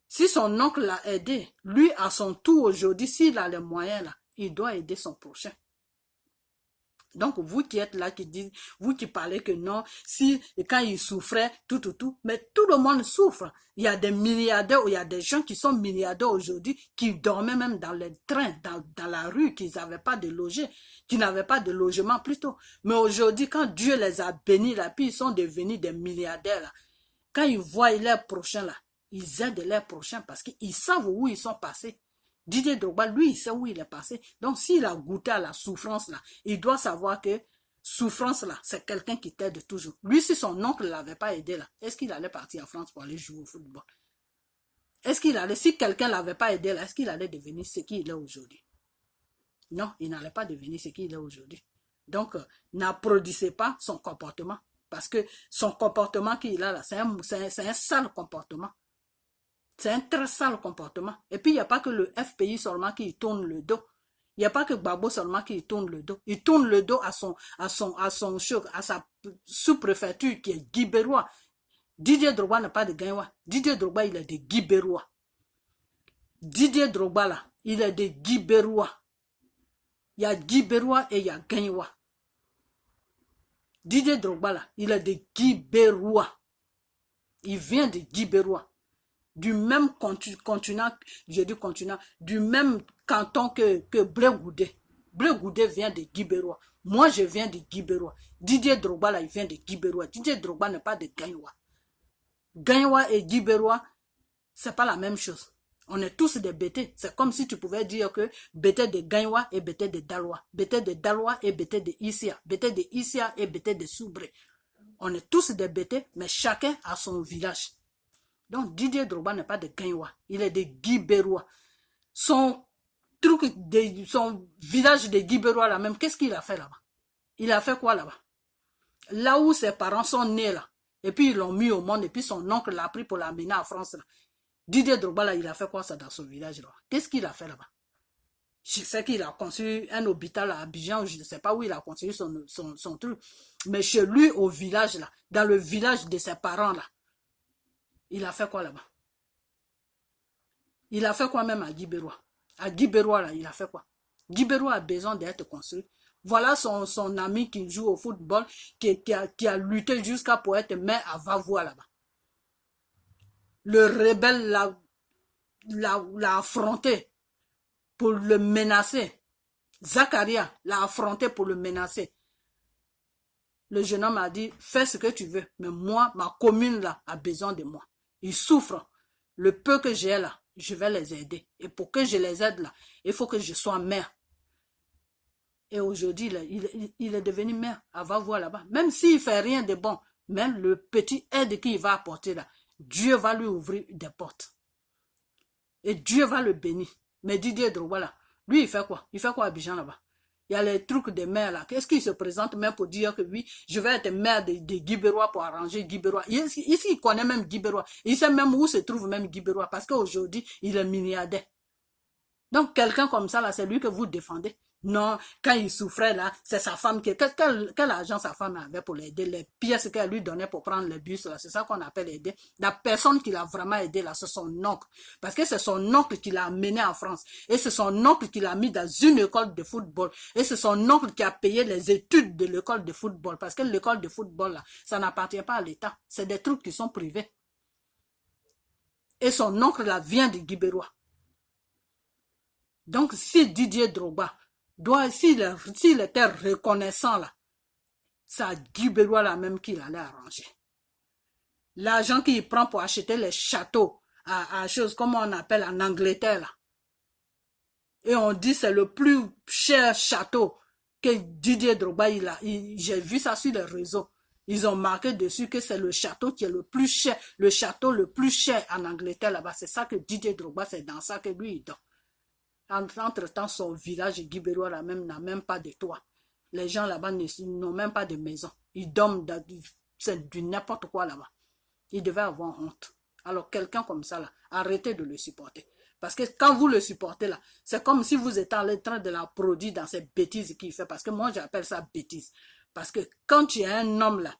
si son oncle l'a aidé, lui à son tour aujourd'hui, s'il a les moyens là, il doit aider son prochain. Donc, vous qui êtes là, qui dites, vous qui parlez que non, si, et quand il souffrait, tout, mais tout le monde souffre. Il y a des milliardaires, il y a des gens qui sont milliardaires aujourd'hui, qui dormaient même dans les trains, dans la rue, qui n'avaient pas de loger, qui n'avaient pas de logement plutôt. Mais aujourd'hui, quand Dieu les a bénis là, puis ils sont devenus des milliardaires là, quand ils voient leurs prochains là, ils aident leurs prochains parce qu'ils savent où ils sont passés. Didier Drogba, lui, il sait où il est passé. Donc, s'il a goûté à la souffrance là, il doit savoir que souffrance là, c'est quelqu'un qui t'aide toujours. Lui, si son oncle ne l'avait pas aidé là, est-ce qu'il allait partir en France pour aller jouer au football? Est-ce qu'il allait, si quelqu'un ne l'avait pas aidé là, est-ce qu'il allait devenir ce qu'il est aujourd'hui? Non, il n'allait pas devenir ce qu'il est aujourd'hui. Donc, n'applaudissez pas son comportement. Parce que son comportement qu'il a là, c'est un sale comportement. C'est un très sale comportement. Et puis, il n'y a pas que le FPI seulement qui tourne le dos. Il n'y a pas que Gbagbo seulement qui tourne le dos. Il tourne le dos à sa sous-préfecture qui est Guibérois. Didier Drogba n'a pas de Gaïwa. Didier Drogba, il est de Guibérois. Didier Drogba, là, il est de Guibérois. Il y a Guibérois et il y a Gaïwa. Didier Drogba, là, il est de Guibérois. Il vient de Guibérois. Du même continent, du même canton que Blé-Goudé. Blé-Goudé vient de Guibérois. Moi, je viens de Guibérois. Didier Drogba, là, il vient de Guibérois. Didier Drogba n'est pas de Gaïwa. Gaïwa et Guibérois, c'est pas la même chose. On est tous des bêtés. C'est comme si tu pouvais dire que bêté de Gaïwa et bêté de Dalois. Bêté de Dalois et bêté de Issia. Bêté de Issia et bêté de Soubré. On est tous des bêtés, mais chacun a son village. Donc Didier Drogba n'est pas de Gaïwa, il est de Guibérois. Son village de Guibérois là même, qu'est-ce qu'il a fait là-bas? Il a fait quoi là-bas? Là où ses parents sont nés là, et puis ils l'ont mis au monde, et puis son oncle l'a pris pour l'amener en France là. Didier Drogba là, il a fait quoi ça dans son village là? Qu'est-ce qu'il a fait là-bas? Je sais qu'il a construit un hôpital à Abidjan, je ne sais pas où il a construit son truc. Mais chez lui au village là, dans le village de ses parents là, il a fait quoi là-bas? Il a fait quoi même à Guibérois? À Guibérois, là, il a fait quoi? Guibérois a besoin d'être construit. Voilà son ami qui joue au football, qui a lutté jusqu'à pour être maire à Vavois là-bas. Le rebelle l'a affronté pour le menacer. Zakaria l'a affronté pour le menacer. Le jeune homme a dit, fais ce que tu veux, mais moi, ma commune là, a besoin de moi. Il souffre. Le peu que j'ai là, je vais les aider. Et pour que je les aide là, il faut que je sois maire. Et aujourd'hui, il est devenu maire. Elle va voir là-bas. Même s'il ne fait rien de bon, même le petit aide qu'il va apporter là, Dieu va lui ouvrir des portes. Et Dieu va le bénir. Mais Didier Drogba là, lui il fait quoi? Il fait quoi à Abidjan là-bas? Il y a les trucs de maire là. Qu'est-ce qu'il se présente même pour dire que oui, je vais être maire de Guibérois pour arranger Guibérois. Ici, il connaît même Guibérois. Il sait même où se trouve même Guibérois parce qu'aujourd'hui, il est milliardaire. Donc, quelqu'un comme ça, là, c'est lui que vous défendez. Non, quand il souffrait, là, c'est sa femme qui... Quel argent sa femme avait pour l'aider? Les pièces qu'elle lui donnait pour prendre le bus, là, c'est ça qu'on appelle aider. La personne qui l'a vraiment aidé, là, c'est son oncle. Parce que c'est son oncle qui l'a amené en France. Et c'est son oncle qui l'a mis dans une école de football. Et c'est son oncle qui a payé les études de l'école de football. Parce que l'école de football, là, ça n'appartient pas à l'État. C'est des trucs qui sont privés. Et son oncle, là, vient de Guibérois. Donc, si Didier Drogba s'il était reconnaissant là, c'est à Guibérois là même qu'il allait arranger. L'argent qu'il prend pour acheter les châteaux à choses comme on appelle en Angleterre là. Et on dit c'est le plus cher château que Didier Drogba il a. J'ai vu ça sur les réseaux. Ils ont marqué dessus que c'est le château qui est le plus cher, le château le plus cher en Angleterre là-bas. C'est ça que Didier Drogba, c'est dans ça que lui il dort. Entre-temps, son village Guibérois là même n'a même pas de toit. Les gens là-bas n'ont même pas de maison. Ils dorment, c'est du n'importe quoi là-bas. Ils devaient avoir honte. Alors quelqu'un comme ça là, arrêtez de le supporter. Parce que quand vous le supportez là, c'est comme si vous étiez en train de la produire dans ces bêtises qu'il fait. Parce que moi j'appelle ça bêtise. Parce que quand tu es un homme là,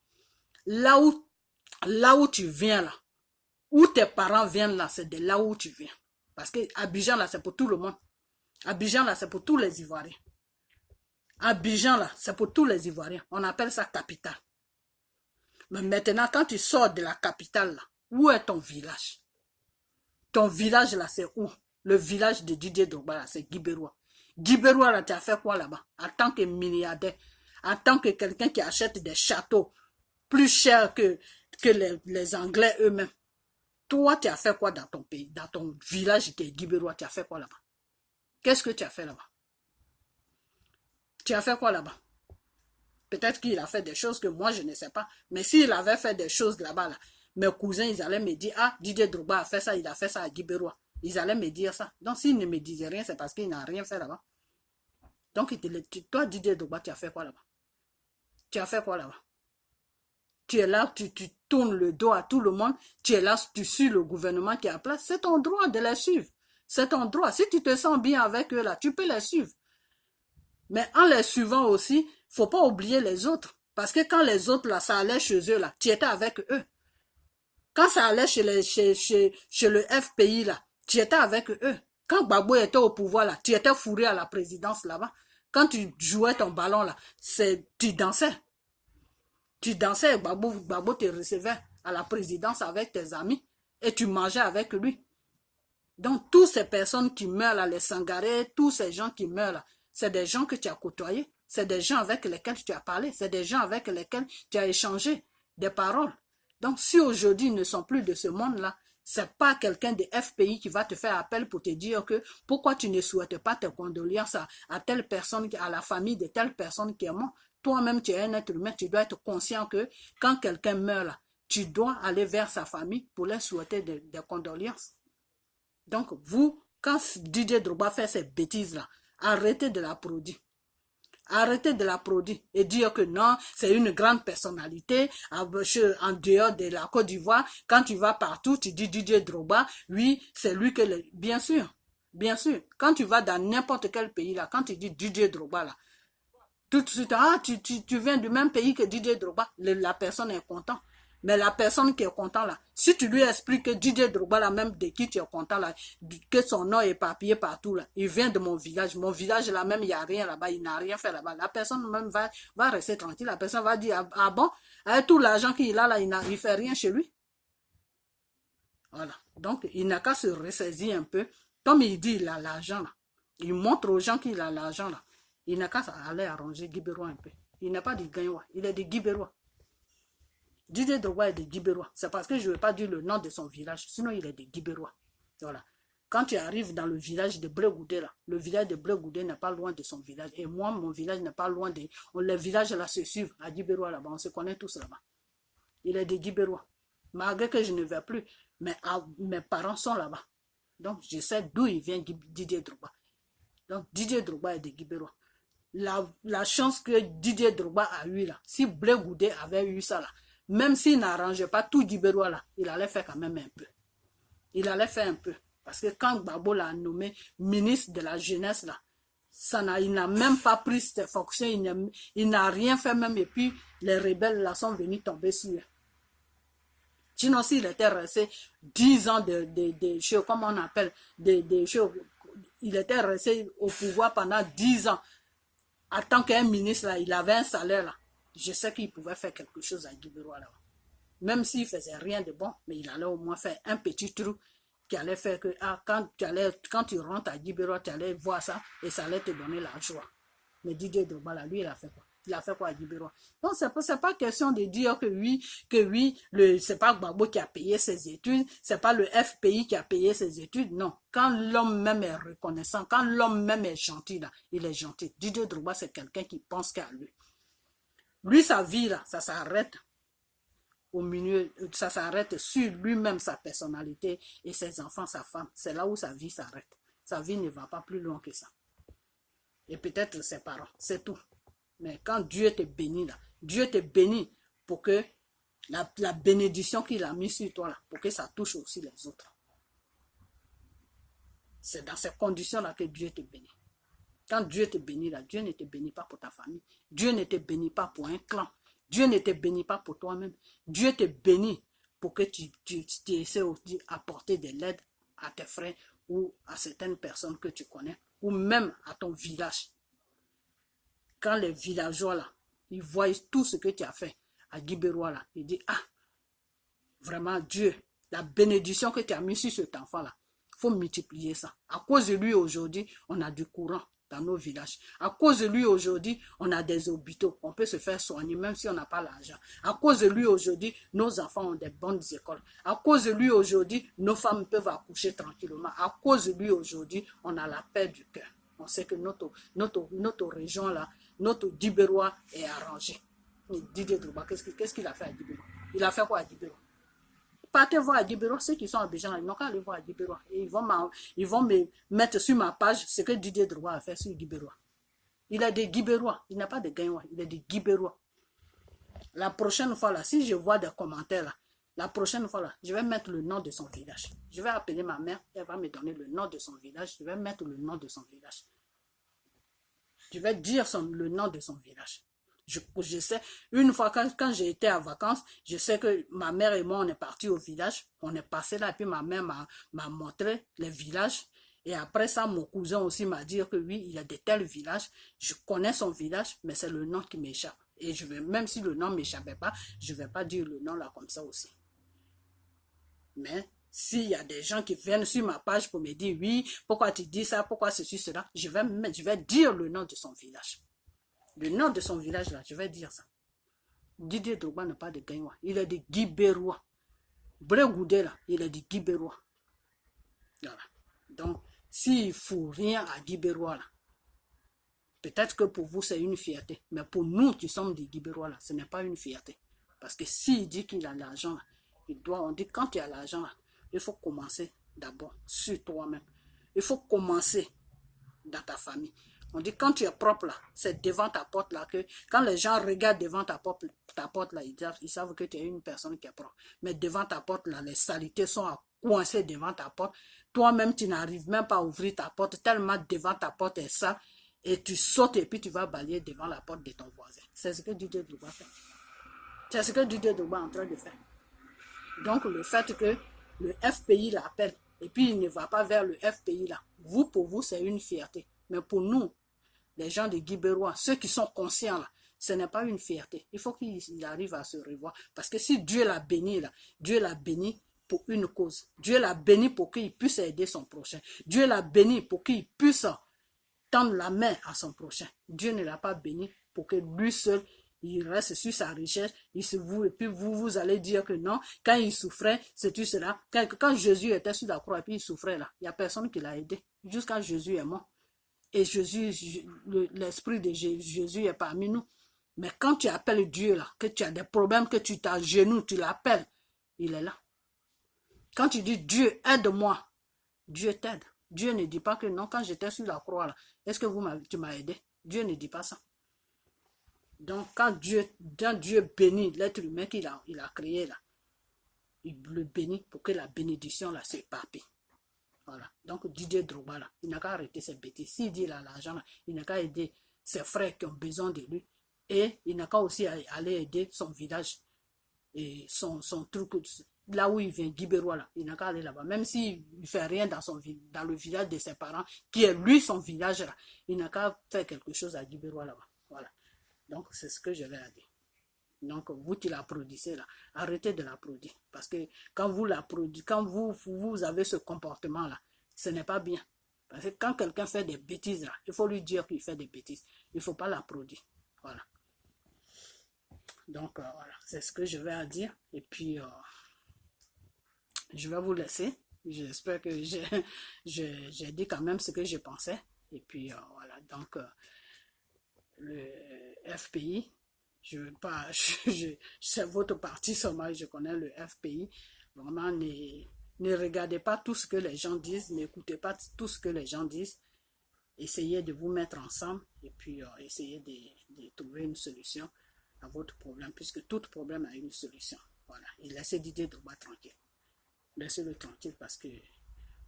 là où tu viens là, où tes parents viennent là, c'est de là où tu viens. Parce que Abidjan là, c'est pour tout le monde. Abidjan, là, c'est pour tous les Ivoiriens. Abidjan, là, c'est pour tous les Ivoiriens. On appelle ça capitale. Mais maintenant, quand tu sors de la capitale, là, où est ton village? Ton village, là, c'est où? Le village de Didier Drogba, là, c'est Guibérois. Guibérois, là, tu as fait quoi là-bas? En tant que milliardaire, en tant que quelqu'un qui achète des châteaux plus chers que les Anglais eux-mêmes. Toi, tu as fait quoi dans ton pays, dans ton village qui est Guibérois? Tu as fait quoi là-bas? Qu'est-ce que tu as fait là-bas? Tu as fait quoi là-bas? Peut-être qu'il a fait des choses que moi, je ne sais pas. Mais s'il avait fait des choses là-bas, là, mes cousins, ils allaient me dire, ah, Didier Drogba a fait ça, il a fait ça à Guibérois. Ils allaient me dire ça. Donc, s'il ne me disait rien, c'est parce qu'il n'a rien fait là-bas. Donc, toi, Didier Drogba, tu as fait quoi là-bas? Tu as fait quoi là-bas? Tu es là, tu tournes le dos à tout le monde. Tu es là, tu suis le gouvernement qui est en place. C'est ton droit de les suivre. C'est ton droit. Si tu te sens bien avec eux là, tu peux les suivre. Mais en les suivant aussi, il ne faut pas oublier les autres. Parce que quand les autres, là, ça allait chez eux, là, tu étais avec eux. Quand ça allait chez le FPI, là, tu étais avec eux. Quand Gbagbo était au pouvoir, là, tu étais fourré à la présidence, là-bas. Quand tu jouais ton ballon, là, tu dansais. Tu dansais, Gbagbo te recevait à la présidence avec tes amis. Et tu mangeais avec lui. Donc, toutes ces personnes qui meurent, là, les Sangaré, tous ces gens qui meurent, là, c'est des gens que tu as côtoyés, c'est des gens avec lesquels tu as parlé, c'est des gens avec lesquels tu as échangé des paroles. Donc, si aujourd'hui ils ne sont plus de ce monde-là, c'est pas quelqu'un de FPI qui va te faire appel pour te dire que pourquoi tu ne souhaites pas tes condoléances à telle personne, à la famille de telle personne qui est morte. Toi-même, tu es un être humain, tu dois être conscient que quand quelqu'un meurt là, tu dois aller vers sa famille pour leur souhaiter des condoléances. Donc, vous, quand Didier Drogba fait ces bêtises-là, arrêtez de la produire. Arrêtez de la produire et dire que non, c'est une grande personnalité en dehors de la Côte d'Ivoire. Quand tu vas partout, tu dis Didier Drogba, oui, c'est lui que... Bien sûr, bien sûr. Quand tu vas dans n'importe quel pays, là, quand tu dis Didier Drogba, là, tout de suite, ah, tu viens du même pays que Didier Drogba, la personne est contente. Mais la personne qui est content là, si tu lui expliques que Didier Drogba là, même de qui tu es content là, que son nom est éparpillé partout là, il vient de mon village là même il n'y a rien là-bas, il n'a rien fait là-bas, la personne même va rester tranquille, la personne va dire, ah bon, avec tout l'argent qu'il a là, il ne fait rien chez lui. Voilà, donc il n'a qu'à se ressaisir un peu, comme il dit il a l'argent là, il montre aux gens qu'il a l'argent là, il n'a qu'à aller arranger Guibérois un peu, il n'est pas du Gagnois, il est de Guibérois. Didier Drogba est de Guibérois. C'est parce que je ne veux pas dire le nom de son village. Sinon, il est de Guibérois. Voilà. Quand tu arrives dans le village de Blegoudé, là, le village de Blegoudé n'est pas loin de son village. Et moi, mon village n'est pas loin de... Les villages là se suivent à Djibérois là-bas. On se connaît tous là-bas. Il est de Djibérois. Malgré que je ne vais plus, mais mes parents sont là-bas. Donc, je sais d'où il vient Didier Drogba. Donc, Didier Drogba est de Djibérois. La chance que Didier Drogba a eu là, si Blegoudé avait eu ça là, même s'il n'arrangeait pas tout Djibérois là, il allait faire quand même un peu. Il allait faire un peu. Parce que quand Gbagbo l'a nommé ministre de la jeunesse, là, il n'a même pas pris ses fonctions, il n'a rien fait même, et puis les rebelles là sont venus tomber sur eux. Sinon, s'il était resté 10 ans comment on appelle, il était resté au pouvoir pendant 10 ans. En tant qu'un ministre, là, il avait un salaire, là. Je sais qu'il pouvait faire quelque chose à Djibérois, là. Même s'il ne faisait rien de bon, mais il allait au moins faire un petit trou qui allait faire que quand tu rentres à Djibérois, tu allais voir ça et ça allait te donner la joie. Mais Didier Drogba, là, lui, il a fait quoi? Il a fait quoi à Djibérois? Donc, c'est pas question de dire que oui, c'est pas Gbagbo qui a payé ses études, c'est pas le FPI qui a payé ses études, non. Quand l'homme même est reconnaissant, quand l'homme même est gentil, là, il est gentil. Didier Drogba, c'est quelqu'un qui pense qu'à lui. Lui, sa vie, là, ça s'arrête au milieu, ça s'arrête sur lui-même, sa personnalité et ses enfants, sa femme. C'est là où sa vie s'arrête. Sa vie ne va pas plus loin que ça. Et peut-être ses parents, c'est tout. Mais quand Dieu te bénit là, Dieu te bénit pour que la bénédiction qu'il a mise sur toi là, pour que ça touche aussi les autres. C'est dans ces conditions-là que Dieu te bénit. Quand Dieu te bénit là, Dieu ne te bénit pas pour ta famille. Dieu ne te bénit pas pour un clan. Dieu ne te bénit pas pour toi-même. Dieu te bénit pour que tu essaies aussi d'apporter de l'aide à tes frères ou à certaines personnes que tu connais, ou même à ton village. Quand les villageois là, ils voient tout ce que tu as fait à Djibérois là, ils disent, ah, vraiment Dieu, la bénédiction que tu as mise sur cet enfant là, il faut multiplier ça. À cause de lui aujourd'hui, on a du courant dans nos villages. À cause de lui aujourd'hui, on a des hôpitaux. On peut se faire soigner même si on n'a pas l'argent. À cause de lui aujourd'hui, nos enfants ont des bonnes écoles. À cause de lui aujourd'hui, nos femmes peuvent accoucher tranquillement. À cause de lui aujourd'hui, on a la paix du cœur. On sait que notre région là, notre Djibérois est arrangé. Didier Drogba, qu'est-ce qu'il a fait à Djibérois? Il a fait quoi à Djibérois? Partez voir à Djibérois, ceux qui sont à Abidjan, ils n'ont qu'à aller voir à Djibérois. Et ils vont me mettre sur ma page ce que Didier Drogba a fait sur Djibérois. Il est de Djibérois, il n'a pas de Gagnois, il est de Djibérois. La prochaine fois, là, si je vois des commentaires, là, la prochaine fois, là, je vais mettre le nom de son village. Je vais appeler ma mère, elle va me donner le nom de son village, je vais mettre le nom de son village. Je vais dire le nom de son village. Je sais, une fois quand j'ai été en vacances, je sais que ma mère et moi, on est partis au village, on est passé là, et puis ma mère m'a montré les villages. Et après ça, mon cousin aussi m'a dit que oui, il y a de tels villages. Je connais son village, mais c'est le nom qui m'échappe. Et même si le nom ne m'échappait pas, je ne vais pas dire le nom là comme ça aussi. Mais s'il y a des gens qui viennent sur ma page pour me dire oui, pourquoi tu dis ça, pourquoi ceci, cela, je vais dire le nom de son village. Le nom de son village là, je vais dire ça. Didier Drogba n'a pas de Gagnois, il est de Djibérois. Blegoudé là, il est de Djibérois. Voilà. Donc, s'il ne faut rien à Djibérois là, peut-être que pour vous c'est une fierté, mais pour nous qui sommes des Djibérois là, ce n'est pas une fierté. Parce que s'il dit qu'il a l'argent, on dit quand tu as l'argent, il faut commencer d'abord sur toi-même. Il faut commencer dans ta famille. On dit quand tu es propre là, c'est devant ta porte là que quand les gens regardent devant ta porte là, ils savent que tu es une personne qui est propre. Mais devant ta porte là, les saletés sont coincées devant ta porte. Toi-même, tu n'arrives même pas à ouvrir ta porte tellement devant ta porte est sale et tu sautes et puis tu vas balayer devant la porte de ton voisin. C'est ce que Didier Drogba fait. C'est ce que Didier Drogba est en train de faire. Donc le fait que le FPI l'appelle et puis il ne va pas vers le FPI là, pour vous c'est une fierté. Mais pour nous, les gens de Djibérois, ceux qui sont conscients là, ce n'est pas une fierté. Il faut qu'il arrive à se revoir. Parce que si Dieu l'a béni là, Dieu l'a béni pour une cause. Dieu l'a béni pour qu'il puisse aider son prochain. Dieu l'a béni pour qu'il puisse tendre la main à son prochain. Dieu ne l'a pas béni pour que lui seul il reste sur sa richesse, il se voue, et puis vous allez dire que non, quand il souffrait, c'est tout cela. Quand Jésus était sur la croix, et puis il souffrait là, il n'y a personne qui l'a aidé, jusqu'à Jésus est mort. Et Jésus, l'esprit de Jésus est parmi nous. Mais quand tu appelles Dieu là, que tu as des problèmes, que tu t'agenouilles, tu l'appelles, il est là. Quand tu dis Dieu, aide-moi, Dieu t'aide. Dieu ne dit pas que non, quand j'étais sur la croix là, est-ce que tu m'as aidé? Dieu ne dit pas ça. Donc quand Dieu bénit l'être humain qu'il a créé là, il le bénit pour que la bénédiction là s'éparpille. Voilà. Donc Didier Drogba là, il n'a qu'à arrêter ses bêtises. S'il dit là l'argent, il n'a qu'à aider ses frères qui ont besoin de lui. Et il n'a qu'à aussi aller aider son village et son truc, là où il vient, Guibérois là, il n'a qu'à aller là-bas. Même s'il ne fait rien dans le village de ses parents, qui est lui son village là, il n'a qu'à faire quelque chose à Guibérois là-bas. Voilà. Donc c'est ce que je vais dire. Donc vous qui l'applaudissez là, arrêtez de l'applaudir. Parce que quand vous l'applaudissez, quand vous avez ce comportement là, ce n'est pas bien. Parce que quand quelqu'un fait des bêtises là, il faut lui dire qu'il fait des bêtises. Il ne faut pas l'applaudir. Voilà. Donc voilà, c'est ce que je vais dire. Et puis je vais vous laisser. J'espère que j'ai dit quand même ce que je pensais. Et puis voilà, donc le FPI, je veux pas, c'est votre parti seulement, je connais le FPI. Vraiment, ne regardez pas tout ce que les gens disent, n'écoutez pas tout ce que les gens disent. Essayez de vous mettre ensemble et puis essayez de trouver une solution à votre problème, puisque tout problème a une solution. Voilà. Et laissez Didier Drogba tranquille. Laissez-le tranquille parce que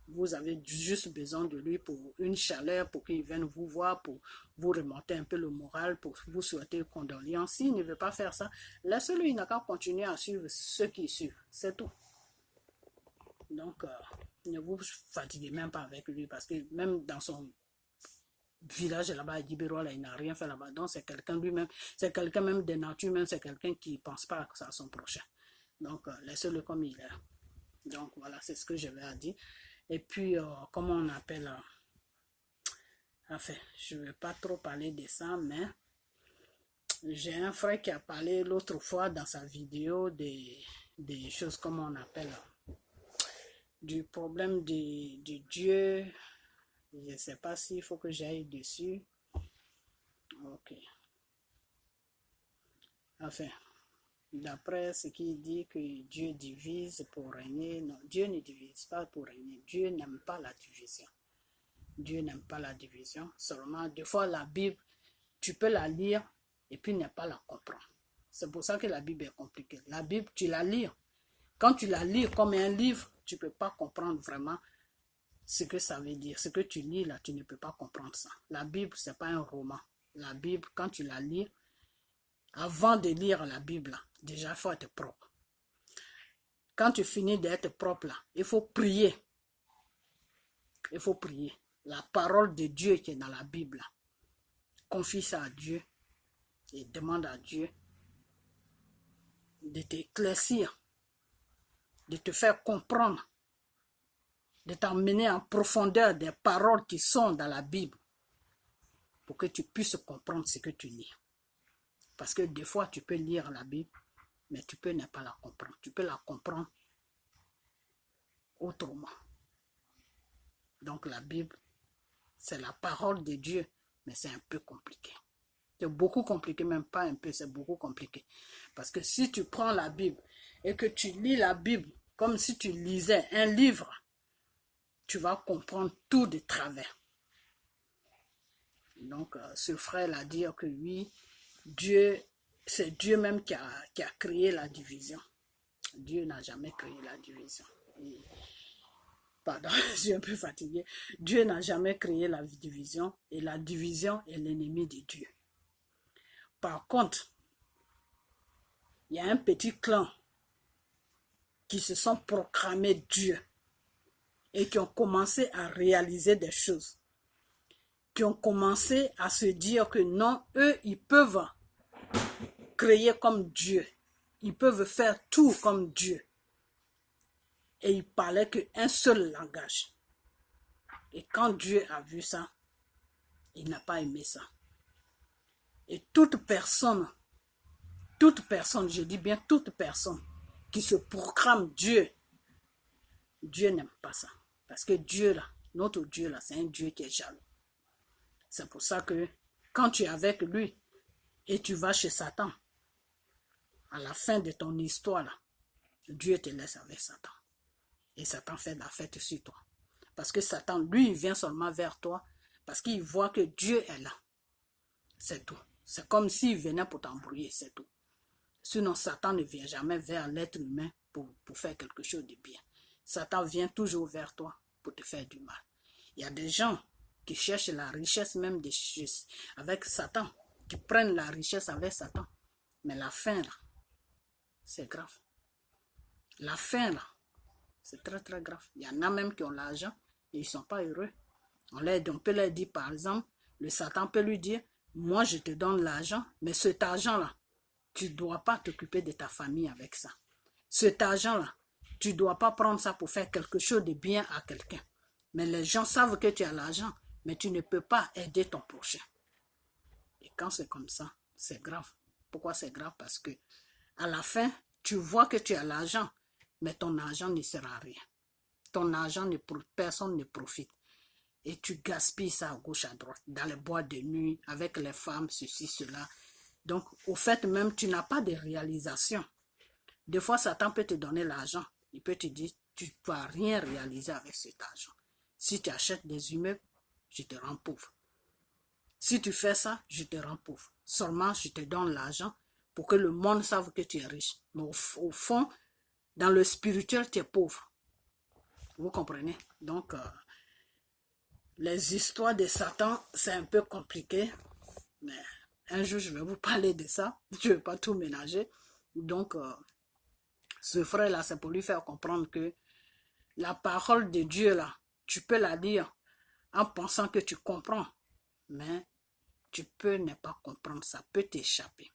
vous avez juste besoin de lui pour une chaleur, pour qu'il vienne vous voir, pour vous remonter un peu le moral, pour vous souhaiter condoléances. S'il ne veut pas faire ça, laissez-le, il n'a qu'à continuer à suivre ceux qui suivent. C'est tout. Donc, ne vous fatiguez même pas avec lui parce que même dans son village là-bas à Guibérois, là, il n'a rien fait là-bas. Donc, c'est quelqu'un lui-même, c'est quelqu'un même de nature, même c'est quelqu'un qui ne pense pas à son prochain. Donc, laissez-le comme il est. Donc, voilà, c'est ce que je vais dire. Et puis, comment on appelle... enfin, je ne vais pas trop parler de ça, mais j'ai un frère qui a parlé l'autre fois dans sa vidéo des choses, comment on appelle, du problème de Dieu. Je ne sais pas s'il faut que j'aille dessus. Ok. Enfin, d'après ce qu'il dit que Dieu divise pour régner, non, Dieu ne divise pas pour régner. Dieu n'aime pas la division. Dieu n'aime pas la division. Seulement, des fois, la Bible, tu peux la lire et puis ne pas la comprendre. C'est pour ça que la Bible est compliquée. La Bible, tu la lis. Quand tu la lis comme un livre, tu ne peux pas comprendre vraiment ce que ça veut dire. Ce que tu lis là, tu ne peux pas comprendre ça. La Bible, ce n'est pas un roman. La Bible, quand tu la lis, avant de lire la Bible, là, déjà, il faut être propre. Quand tu finis d'être propre, là, il faut prier. Il faut prier. La parole de Dieu qui est dans la Bible, là, confie ça à Dieu et demande à Dieu de t'éclaircir, de te faire comprendre, de t'emmener en profondeur des paroles qui sont dans la Bible pour que tu puisses comprendre ce que tu lis. Parce que des fois, tu peux lire la Bible, mais tu peux ne pas la comprendre. Tu peux la comprendre autrement. Donc la Bible, c'est la parole de Dieu, mais c'est un peu compliqué. C'est beaucoup compliqué, même pas un peu, c'est beaucoup compliqué. Parce que si tu prends la Bible et que tu lis la Bible comme si tu lisais un livre, tu vas comprendre tout de travers. Donc, ce frère a dit que oui, Dieu, c'est Dieu même qui a créé la division. Dieu n'a jamais créé la division. Pardon, je suis un peu fatigué. Dieu n'a jamais créé la division et la division est l'ennemi de Dieu. Par contre, il y a un petit clan qui se sont proclamés Dieu et qui ont commencé à réaliser des choses, qui ont commencé à se dire que non, eux, ils peuvent créer comme Dieu, ils peuvent faire tout comme Dieu. Et ils parlaient qu'un seul langage. Et quand Dieu a vu ça, il n'a pas aimé ça. Et toute personne toute personne, je dis bien toute personne, qui se proclame Dieu, Dieu n'aime pas ça. Parce que Dieu, là, notre Dieu, là, c'est un Dieu qui est jaloux. C'est pour ça que quand tu es avec lui et tu vas chez Satan, à la fin de ton histoire, là, Dieu te laisse avec Satan. Et Satan fait la fête sur toi. Parce que Satan, lui, il vient seulement vers toi parce qu'il voit que Dieu est là. C'est tout. C'est comme s'il venait pour t'embrouiller, c'est tout. Sinon, Satan ne vient jamais vers l'être humain pour faire quelque chose de bien. Satan vient toujours vers toi pour te faire du mal. Il y a des gens qui cherchent la richesse même des choses avec Satan, qui prennent la richesse avec Satan. Mais la fin, là, c'est grave. La fin, là, c'est très, très grave. Il y en a même qui ont l'argent et ils ne sont pas heureux. On peut leur dire, par exemple, le Satan peut lui dire, moi, je te donne l'argent, mais cet argent-là, tu ne dois pas t'occuper de ta famille avec ça. Cet argent-là, tu ne dois pas prendre ça pour faire quelque chose de bien à quelqu'un. Mais les gens savent que tu as l'argent, mais tu ne peux pas aider ton prochain. Et quand c'est comme ça, c'est grave. Pourquoi c'est grave? Parce que à la fin, tu vois que tu as l'argent, mais ton argent ne sert à rien. Ton argent, personne ne profite. Et tu gaspilles ça à gauche, à droite, dans les boîtes de nuit, avec les femmes, ceci, cela. Donc, au fait même, tu n'as pas de réalisation. Des fois, Satan peut te donner l'argent. Il peut te dire, tu ne vas rien réaliser avec cet argent. Si tu achètes des immeubles, je te rends pauvre. Si tu fais ça, je te rends pauvre. Seulement, je te donne l'argent pour que le monde sache que tu es riche. Mais au fond, dans le spirituel, tu es pauvre. Vous comprenez? Donc, les histoires de Satan, c'est un peu compliqué. Mais un jour, je vais vous parler de ça. Je ne vais pas tout ménager. Donc, ce frère-là, c'est pour lui faire comprendre que la parole de Dieu, là, tu peux la lire en pensant que tu comprends. Mais tu peux ne pas comprendre. Ça peut t'échapper.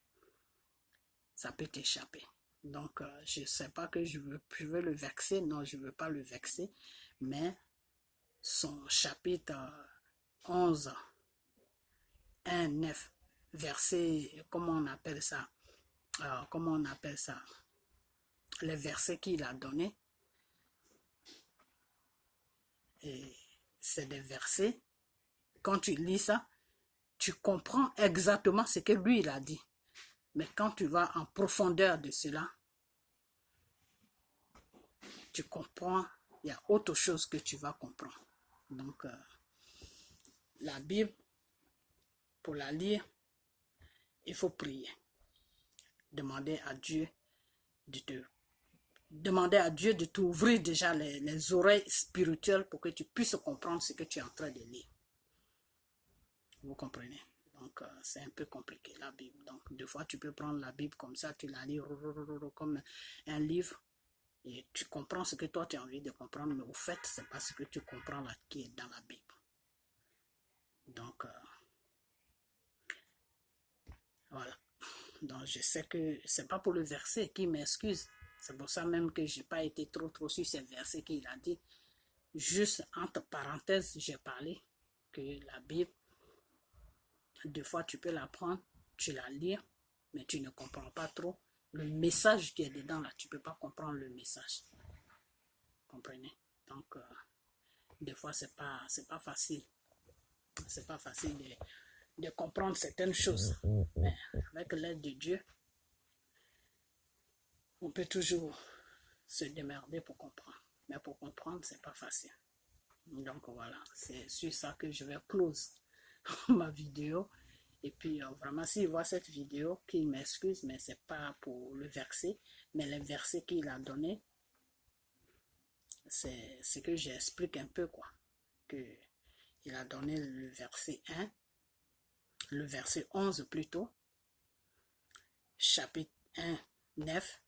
Ça peut t'échapper. Donc, je ne sais pas que je veux le vexer. Non, je ne veux pas le vexer. Mais son chapitre 11, 1, 9, verset, comment on appelle ça? Les versets qu'il a donnés. Et c'est des versets, quand tu lis ça, tu comprends exactement ce que lui il a dit. Mais quand tu vas en profondeur de cela, tu comprends, il y a autre chose que tu vas comprendre. Donc, la Bible, pour la lire, il faut prier. Demander à Dieu de t'ouvrir déjà les oreilles spirituelles pour que tu puisses comprendre ce que tu es en train de lire. Vous comprenez? Donc, c'est un peu compliqué, la Bible. Donc, des fois, tu peux prendre la Bible comme ça, tu la lis comme un livre, et tu comprends ce que toi, tu as envie de comprendre, mais au fait, c'est pas ce que tu comprends là qui est dans la Bible. Donc, voilà. Donc, je sais que c'est pas pour le verset qui m'excuse. C'est pour ça même que j'ai pas été trop sur ces versets qu'il a dit. Juste entre parenthèses, j'ai parlé que la Bible, des fois, tu peux la prendre, tu la lis, mais tu ne comprends pas trop le message qui est dedans là. Tu ne peux pas comprendre le message. Comprenez? Donc, des fois, c'est pas facile. C'est pas facile de comprendre certaines choses. Mais avec l'aide de Dieu, on peut toujours se démerder pour comprendre. Mais pour comprendre, c'est pas facile. Donc voilà, c'est sur ça que je vais close ma vidéo. Et puis vraiment, s'il voit cette vidéo, qu'il m'excuse, mais c'est pas pour le verset, mais les versets qu'il a donné, c'est ce que j'explique un peu quoi. Que il a donné le verset 1, le verset 11 plutôt, chapitre 1, 9.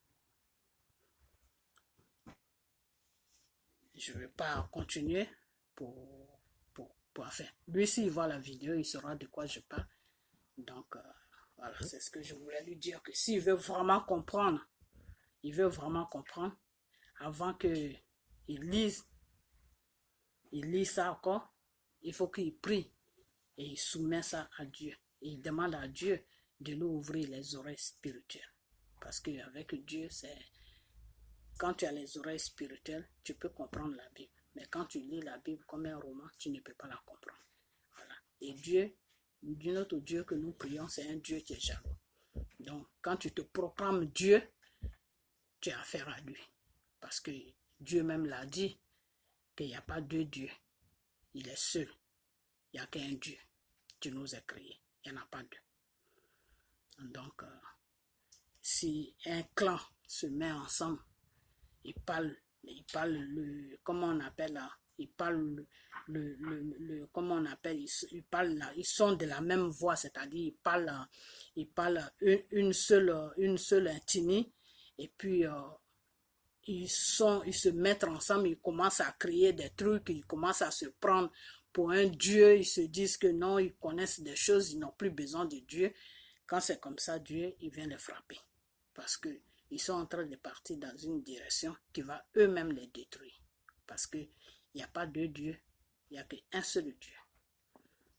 Je ne vais pas continuer pour faire. Lui, s'il voit la vidéo, il saura de quoi je parle. Donc, voilà, c'est ce que je voulais lui dire, que s'il veut vraiment comprendre, avant qu'il lise ça encore, il faut qu'il prie et il soumet ça à Dieu. Et il demande à Dieu de lui ouvrir les oreilles spirituelles. Parce qu'avec Dieu, c'est quand tu as les oreilles spirituelles, tu peux comprendre la Bible. Mais quand tu lis la Bible comme un roman, tu ne peux pas la comprendre. Voilà. Et Dieu, notre Dieu que nous prions, c'est un Dieu qui est jaloux. Donc, quand tu te proclames Dieu, tu as affaire à lui. Parce que Dieu même l'a dit qu'il n'y a pas deux dieux. Il est seul. Il n'y a qu'un Dieu qui nous a créés. Il n'y en a pas deux. Donc, si un clan se met ensemble, ils parlent comment on appelle là, comment on appelle, ils parlent là, ils sont de la même voix, c'est-à-dire ils parlent une seule intimie, et puis ils se mettent ensemble, ils commencent à créer des trucs, ils commencent à se prendre pour un Dieu, ils se disent que non, ils connaissent des choses, ils n'ont plus besoin de Dieu. Quand c'est comme ça, Dieu, il vient les frapper. Parce qu'ils sont en train de partir dans une direction qui va eux-mêmes les détruire. Parce qu'il n'y a pas deux dieux, il n'y a qu'un seul Dieu.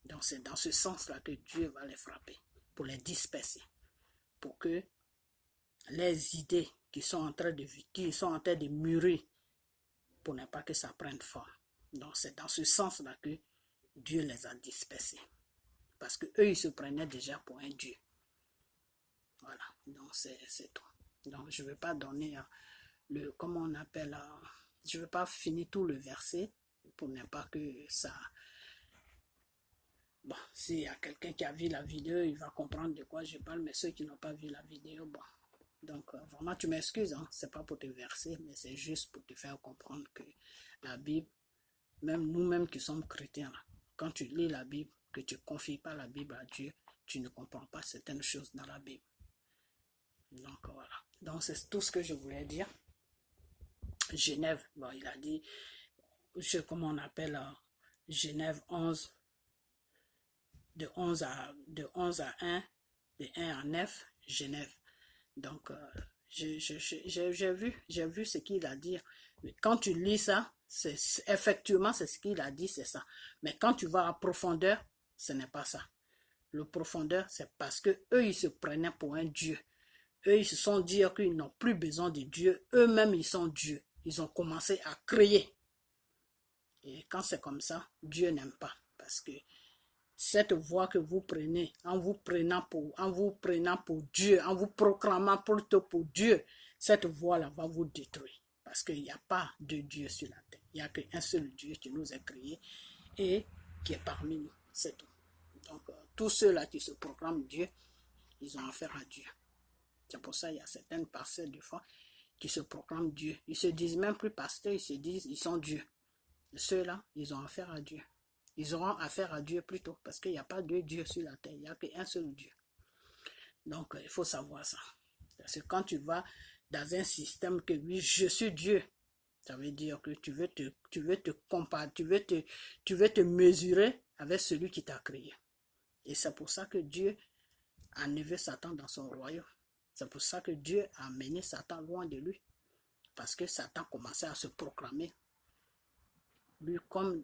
Donc c'est dans ce sens-là que Dieu va les frapper, pour les disperser. Pour que les idées qui sont en train de mûrir, pour ne pas que ça prenne forme. Donc c'est dans ce sens-là que Dieu les a dispersés. Parce qu'eux, ils se prenaient déjà pour un Dieu. Voilà, donc c'est tout. Donc je ne vais pas donner comment on appelle, je ne vais pas finir tout le verset pour ne pas que ça... Bon, s'il y a quelqu'un qui a vu la vidéo, il va comprendre de quoi je parle, mais ceux qui n'ont pas vu la vidéo, bon. Donc vraiment, tu m'excuses, hein, c'est pas pour te verser, mais c'est juste pour te faire comprendre que la Bible, même nous-mêmes qui sommes chrétiens, quand tu lis la Bible, que tu ne confies pas la Bible à Dieu, tu ne comprends pas certaines choses dans la Bible. Donc voilà. Donc c'est tout ce que je voulais dire. Genève, bon, il a dit, comment on appelle Genève 11, de 11 à 1, de 1 à 9, Genève. Donc j'ai vu ce qu'il a dit. Mais quand tu lis ça, effectivement c'est ce qu'il a dit, c'est ça. Mais quand tu vas à profondeur, ce n'est pas ça. Le profondeur, c'est parce que eux ils se prenaient pour un Dieu. Eux, ils se sont dit qu'ils n'ont plus besoin de Dieu. Eux-mêmes, ils sont Dieu. Ils ont commencé à créer. Et quand c'est comme ça, Dieu n'aime pas. Parce que cette voie que vous prenez, en vous prenant pour Dieu, en vous proclamant pour Dieu, cette voie-là va vous détruire. Parce qu'il n'y a pas de Dieu sur la terre. Il n'y a qu'un seul Dieu qui nous a créés et qui est parmi nous. C'est tout. Donc, tous ceux-là qui se proclament Dieu, ils ont affaire à Dieu. C'est pour ça qu'il y a certaines personnes de fois qui se proclament Dieu. Ils se disent même plus pasteurs, ils se disent ils sont Dieu. Ceux-là, ils ont affaire à Dieu. Ils auront affaire à Dieu plutôt parce qu'il n'y a pas de Dieu sur la terre, il n'y a qu'un seul Dieu. Donc, il faut savoir ça. Parce que quand tu vas dans un système que oui, je suis Dieu, ça veut dire que tu veux te comparer, tu veux te mesurer avec celui qui t'a créé. Et c'est pour ça que Dieu a enlevé Satan dans son royaume. C'est pour ça que Dieu a amené Satan loin de lui. Parce que Satan commençait à se proclamer. Lui, comme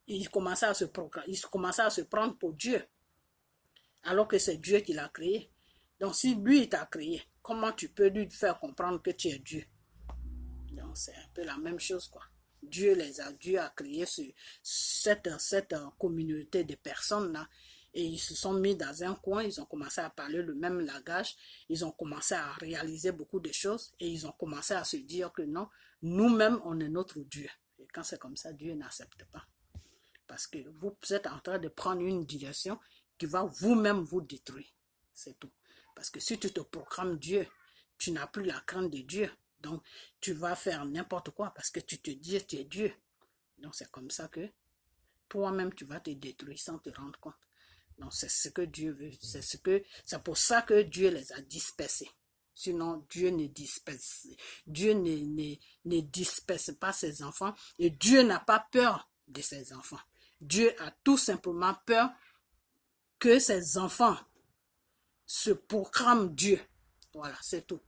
il commençait à se prendre pour Dieu. Alors que c'est Dieu qui l'a créé. Donc si lui t'a créé, comment tu peux lui faire comprendre que tu es Dieu? Donc c'est un peu la même chose, quoi. Dieu a créé cette communauté de personnes là. Et ils se sont mis dans un coin, ils ont commencé à parler le même langage, ils ont commencé à réaliser beaucoup de choses et ils ont commencé à se dire que non, nous-mêmes, on est notre Dieu. Et quand c'est comme ça, Dieu n'accepte pas. Parce que vous êtes en train de prendre une direction qui va vous-même vous détruire. C'est tout. Parce que si tu te proclames Dieu, tu n'as plus la crainte de Dieu. Donc, tu vas faire n'importe quoi parce que tu te dis que tu es Dieu. Donc, c'est comme ça que toi-même, tu vas te détruire sans te rendre compte. Donc, c'est ce que Dieu veut. C'est pour ça que Dieu les a dispersés. Sinon, Dieu ne disperse pas ses enfants. Et Dieu n'a pas peur de ses enfants. Dieu a tout simplement peur que ses enfants se proclament Dieu. Voilà, c'est tout.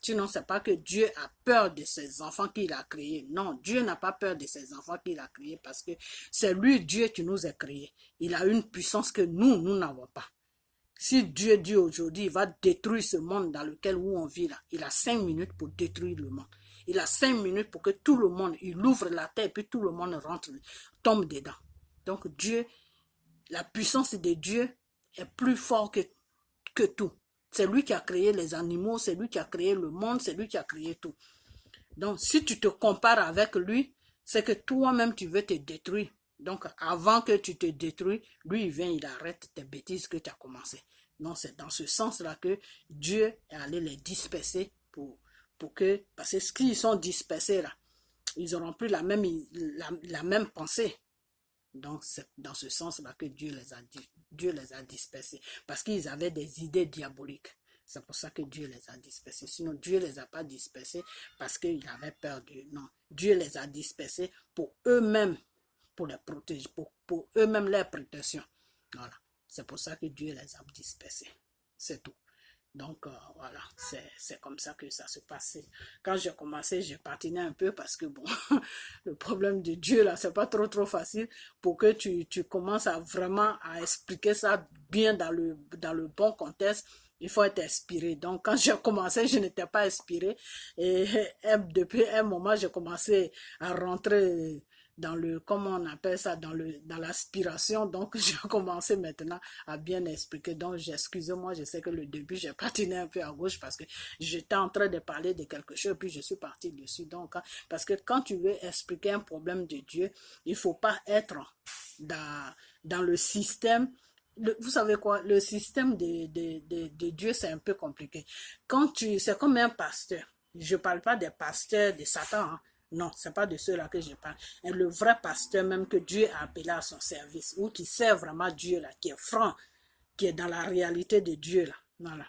Sinon, ce n'est pas que Dieu a peur de ses enfants qu'il a créés. Non, Dieu n'a pas peur de ses enfants qu'il a créés parce que c'est lui, Dieu, qui nous a créés. Il a une puissance que nous n'avons pas. Si Dieu dit aujourd'hui, il va détruire ce monde dans lequel où on vit là, il a 5 minutes pour détruire le monde. Il a 5 minutes pour que tout le monde, il ouvre la terre et puis tout le monde rentre, tombe dedans. Donc Dieu, la puissance de Dieu est plus forte que tout. C'est lui qui a créé les animaux, c'est lui qui a créé le monde, c'est lui qui a créé tout. Donc si tu te compares avec lui, c'est que toi-même tu veux te détruire. Donc avant que tu te détruis, lui il vient, il arrête tes bêtises que tu as commencé. Donc c'est dans ce sens-là que Dieu est allé les disperser pour que, parce que s'ils sont dispersés là, ils n'auront plus la même pensée. Donc c'est dans ce sens-là que Dieu les a dispersés. Parce qu'ils avaient des idées diaboliques. C'est pour ça que Dieu les a dispersés. Sinon Dieu ne les a pas dispersés parce qu'il avait peur d'eux. Non, Dieu les a dispersés pour eux-mêmes, pour les protéger, pour eux-mêmes leur protection. Voilà. C'est pour ça que Dieu les a dispersés. C'est tout. Donc voilà, c'est comme ça que ça se passait. Quand j'ai commencé, j'ai patiné un peu parce que bon, le problème de Dieu là, c'est pas trop facile pour que tu commences à vraiment à expliquer ça bien dans le bon contexte. Il faut être inspiré. Donc quand j'ai commencé, je n'étais pas inspiré et depuis un moment, j'ai commencé à rentrer dans le, comment on appelle ça, dans l'aspiration. Donc, j'ai commencé maintenant à bien expliquer. Donc, excusez-moi, je sais que le début, j'ai patiné un peu à gauche parce que j'étais en train de parler de quelque chose, puis je suis parti dessus. Donc, parce que quand tu veux expliquer un problème de Dieu, il faut pas être dans le système. Vous savez quoi, le système de Dieu, c'est un peu compliqué. C'est comme un pasteur. Je parle pas des pasteurs de Satan, hein. Non, c'est pas de ceux-là que je parle. Et le vrai pasteur même que Dieu a appelé à son service, ou qui sert vraiment Dieu là, qui est franc, qui est dans la réalité de Dieu là. Voilà.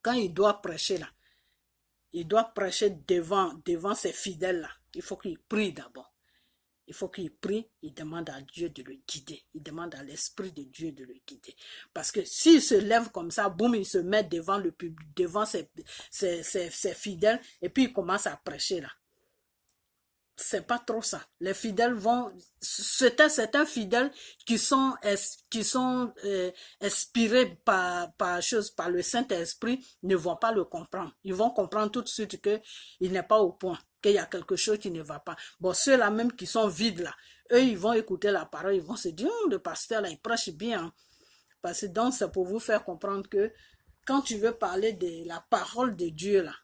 Quand il doit prêcher là, il doit prêcher devant ses fidèles là. Il faut qu'il prie d'abord. Il faut qu'il prie, il demande à Dieu de le guider. Il demande à l'Esprit de Dieu de le guider. Parce que s'il se lève comme ça, boum, il se met devant le public, devant ses fidèles, et puis il commence à prêcher là. C'est pas trop ça. Les fidèles vont, certains fidèles qui sont inspirés par le Saint-Esprit ne vont pas le comprendre. Ils vont comprendre tout de suite que il n'est pas au point, qu'il y a quelque chose qui ne va pas. Bon, ceux-là même qui sont vides là, eux ils vont écouter la parole, ils vont se dire le pasteur là il prêche bien, hein. Parce que donc c'est pour vous faire comprendre que quand tu veux parler de la parole de Dieu là,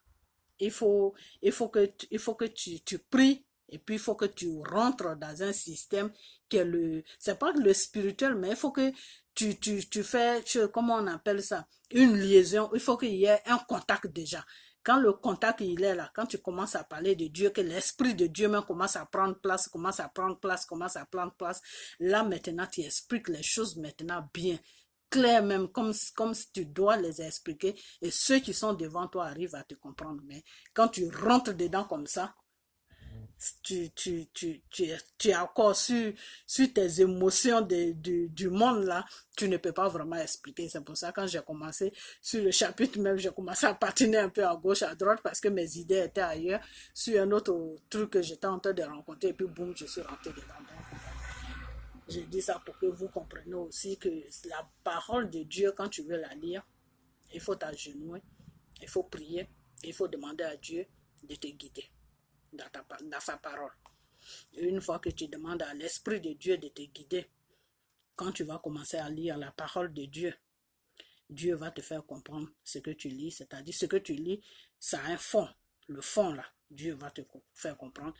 il faut que tu pries. Et puis, il faut que tu rentres dans un système qui est c'est pas le spirituel, mais il faut que tu fais, comment on appelle ça, une liaison. Il faut qu'il y ait un contact déjà. Quand le contact, il est là, quand tu commences à parler de Dieu, que l'Esprit de Dieu même commence à prendre place, là, maintenant, tu expliques les choses maintenant bien, clair même, comme si tu dois les expliquer, et ceux qui sont devant toi arrivent à te comprendre. Mais quand tu rentres dedans comme ça, tu es encore sur tes émotions du monde là, tu ne peux pas vraiment expliquer. C'est pour ça que quand j'ai commencé sur le chapitre même, j'ai commencé à patiner un peu à gauche, à droite, parce que mes idées étaient ailleurs, sur un autre truc que j'étais en train de rencontrer, et puis boum, je suis rentré dedans. Je dis ça pour que vous compreniez aussi que la parole de Dieu, quand tu veux la lire, il faut t'agenouiller, il faut prier, il faut demander à Dieu de te guider dans sa parole. Et une fois que tu demandes à l'Esprit de Dieu de te guider, quand tu vas commencer à lire la parole de Dieu, Dieu va te faire comprendre ce que tu lis, c'est-à-dire ce que tu lis, ça a un fond. Le fond là, Dieu va te faire comprendre.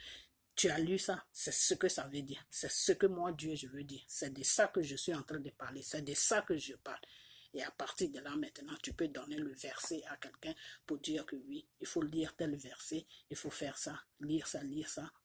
Tu as lu ça, c'est ce que ça veut dire. C'est ce que moi, Dieu, je veux dire. C'est de ça que je suis en train de parler. C'est de ça que je parle. Et à partir de là, maintenant, tu peux donner le verset à quelqu'un pour dire que oui, il faut lire tel verset, il faut faire ça, lire ça,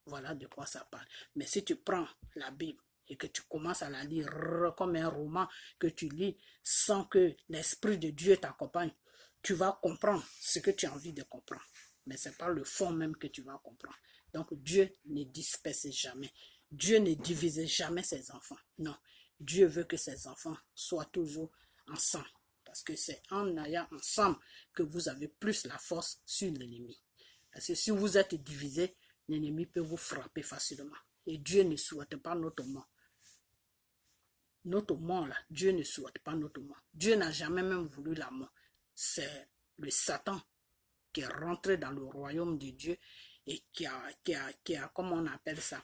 voilà de quoi ça parle. Mais si tu prends la Bible et que tu commences à la lire comme un roman que tu lis sans que l'Esprit de Dieu t'accompagne, tu vas comprendre ce que tu as envie de comprendre. Mais ce n'est pas le fond même que tu vas comprendre. Donc Dieu ne disperse jamais. Dieu ne divise jamais ses enfants. Non. Dieu veut que ses enfants soient toujours ensemble. Parce que c'est en ayant ensemble que vous avez plus la force sur l'ennemi. Parce que si vous êtes divisés, l'ennemi peut vous frapper facilement. Et Dieu ne souhaite pas notre mort. notre mort là, Dieu ne souhaite pas notre mort. Dieu n'a jamais même voulu la mort. C'est le Satan qui est rentré dans le royaume de Dieu et qui a comment on appelle ça,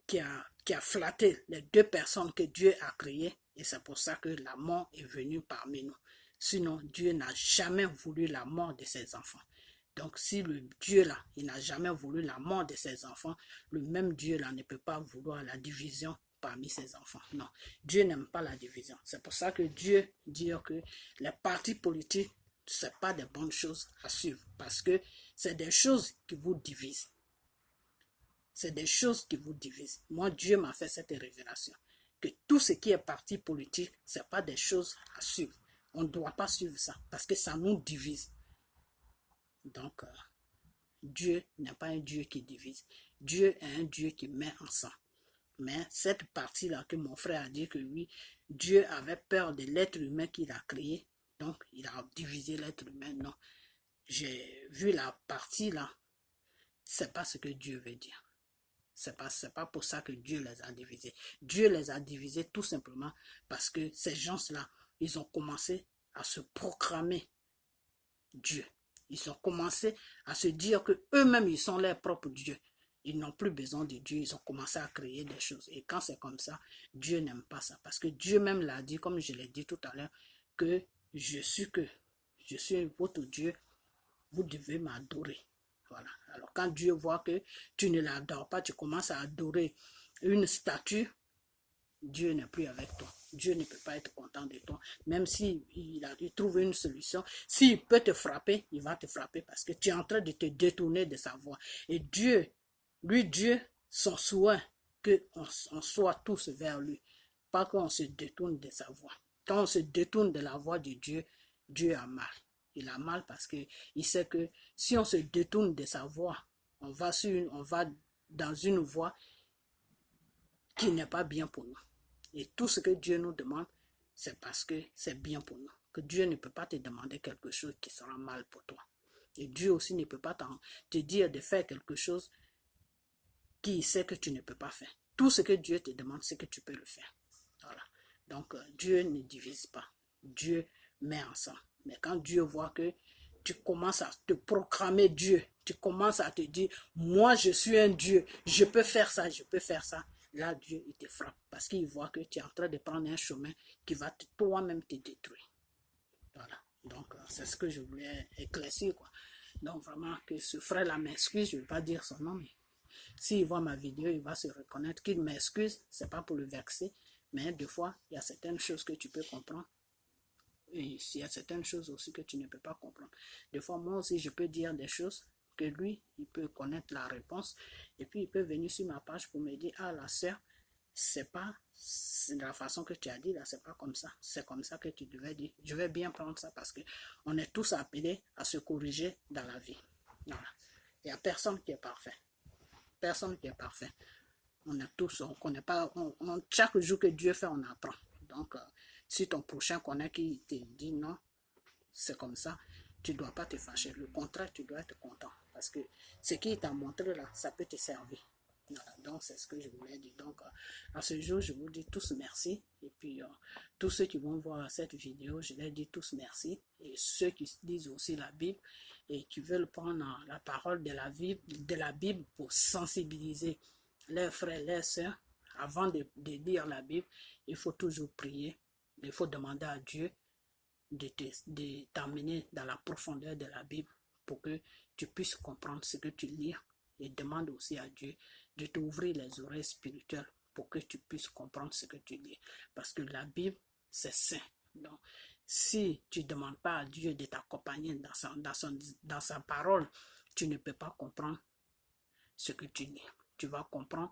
qui a flatté les deux personnes que Dieu a créées, et c'est pour ça que la mort est venue parmi nous. Sinon, Dieu n'a jamais voulu la mort de ses enfants. Donc, si le Dieu là, il n'a jamais voulu la mort de ses enfants, le même Dieu là ne peut pas vouloir la division parmi ses enfants. Non, Dieu n'aime pas la division. C'est pour ça que Dieu dit que les partis politiques, ce n'est pas des bonnes choses à suivre, parce que c'est des choses qui vous divisent. C'est des choses qui vous divisent. Moi, Dieu m'a fait cette révélation, que tout ce qui est parti politique, ce n'est pas des choses à suivre. On ne doit pas suivre ça, parce que ça nous divise. Donc, Dieu n'est pas un Dieu qui divise. Dieu est un Dieu qui met ensemble. Mais cette partie-là que mon frère a dit que oui, Dieu avait peur de l'être humain qu'il a créé, donc il a divisé l'être humain. Non, j'ai vu la partie-là, c'est pas ce que Dieu veut dire. C'est pas pour ça que Dieu les a divisés. Dieu les a divisés tout simplement parce que ces gens-là, ils ont commencé à se proclamer Dieu. Ils ont commencé à se dire que eux-mêmes, ils sont leurs propres dieux. Ils n'ont plus besoin de Dieu. Ils ont commencé à créer des choses. Et quand c'est comme ça, Dieu n'aime pas ça. Parce que Dieu même l'a dit, comme je l'ai dit tout à l'heure, que je suis votre Dieu. Vous devez m'adorer. Voilà. Alors quand Dieu voit que tu ne l'adores pas, tu commences à adorer une statue, Dieu n'est plus avec toi. Dieu ne peut pas être content de toi. Même s'il trouve une solution, s'il peut te frapper, il va te frapper parce que tu es en train de te détourner de sa voix. Et Dieu, son souhait, qu'on soit tous vers lui. Pas qu'on se détourne de sa voix. Quand on se détourne de la voix de Dieu, Dieu a mal. Il a mal parce qu'il sait que si on se détourne de sa voix, on va dans une voie qui n'est pas bien pour nous. Et tout ce que Dieu nous demande, c'est parce que c'est bien pour nous. Que Dieu ne peut pas te demander quelque chose qui sera mal pour toi. Et Dieu aussi ne peut pas te dire de faire quelque chose qu'il sait que tu ne peux pas faire. Tout ce que Dieu te demande, c'est que tu peux le faire. Voilà. Donc, Dieu ne divise pas. Dieu met ensemble. Mais quand Dieu voit que tu commences à te proclamer Dieu, tu commences à te dire, moi je suis un Dieu, je peux faire ça, je peux faire ça. Là, Dieu, il te frappe parce qu'il voit que tu es en train de prendre un chemin qui va toi-même te détruire. Voilà. Donc, c'est ce que je voulais éclaircir, quoi. Donc, vraiment, que ce frère-là m'excuse, je ne vais pas dire son nom, mais s'il voit ma vidéo, il va se reconnaître qu'il m'excuse. Ce n'est pas pour le vexer, mais des fois, il y a certaines choses que tu peux comprendre. Et il y a certaines choses aussi que tu ne peux pas comprendre. Des fois, moi aussi, je peux dire des choses que lui, il peut connaître la réponse. Et puis, il peut venir sur ma page pour me dire, ah, la sœur, c'est la façon que tu as dit, là, c'est pas comme ça. C'est comme ça que tu devais dire. Je vais bien prendre ça parce que on est tous appelés à se corriger dans la vie. Voilà. Il n'y a personne qui est parfait. Personne qui est parfait. On est tous, on connaît pas, chaque jour que Dieu fait, on apprend. Donc, si ton prochain connaît qui te dit non, c'est comme ça, tu ne dois pas te fâcher. Le contraire, tu dois être content. Parce que ce qu'il t'a montré là, ça peut te servir. Voilà, donc c'est ce que je voulais dire. Donc à ce jour, je vous dis tous merci. Et puis tous ceux qui vont voir cette vidéo, je leur dis tous merci. Et ceux qui lisent aussi la Bible et qui veulent prendre la parole de la Bible pour sensibiliser leurs frères, leurs sœurs, avant de lire la Bible, il faut toujours prier. Il faut demander à Dieu de t'amener dans la profondeur de la Bible pour que tu puisses comprendre ce que tu lis, et demande aussi à Dieu de t'ouvrir les oreilles spirituelles pour que tu puisses comprendre ce que tu lis. Parce que la Bible, c'est saint. Donc, si tu ne demandes pas à Dieu de t'accompagner dans sa parole, tu ne peux pas comprendre ce que tu lis. Tu vas comprendre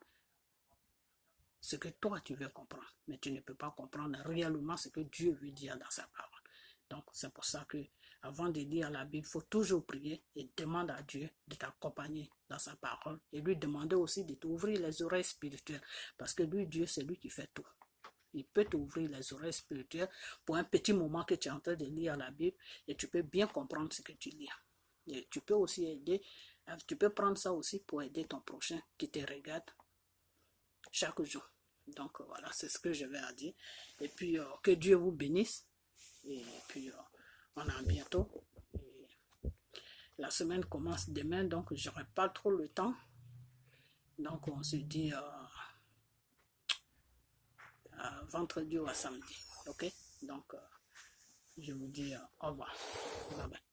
ce que toi tu veux comprendre, mais tu ne peux pas comprendre réellement ce que Dieu veut dire dans sa parole. Donc c'est pour ça que avant de lire la Bible, il faut toujours prier et demander à Dieu de t'accompagner dans sa parole et lui demander aussi de t'ouvrir les oreilles spirituelles, parce que lui, Dieu, c'est lui qui fait tout. Il peut t'ouvrir les oreilles spirituelles pour un petit moment que tu es en train de lire la Bible et tu peux bien comprendre ce que tu lis. Et tu peux aussi aider, tu peux prendre ça aussi pour aider ton prochain qui te regarde chaque jour. Donc voilà, c'est ce que je vais à dire. Et puis que Dieu vous bénisse. Et puis on a bientôt. Et la semaine commence demain, donc j'aurai pas trop le temps. Donc on se dit vendredi ou à samedi. Ok? Donc je vous dis au revoir. Bye bye.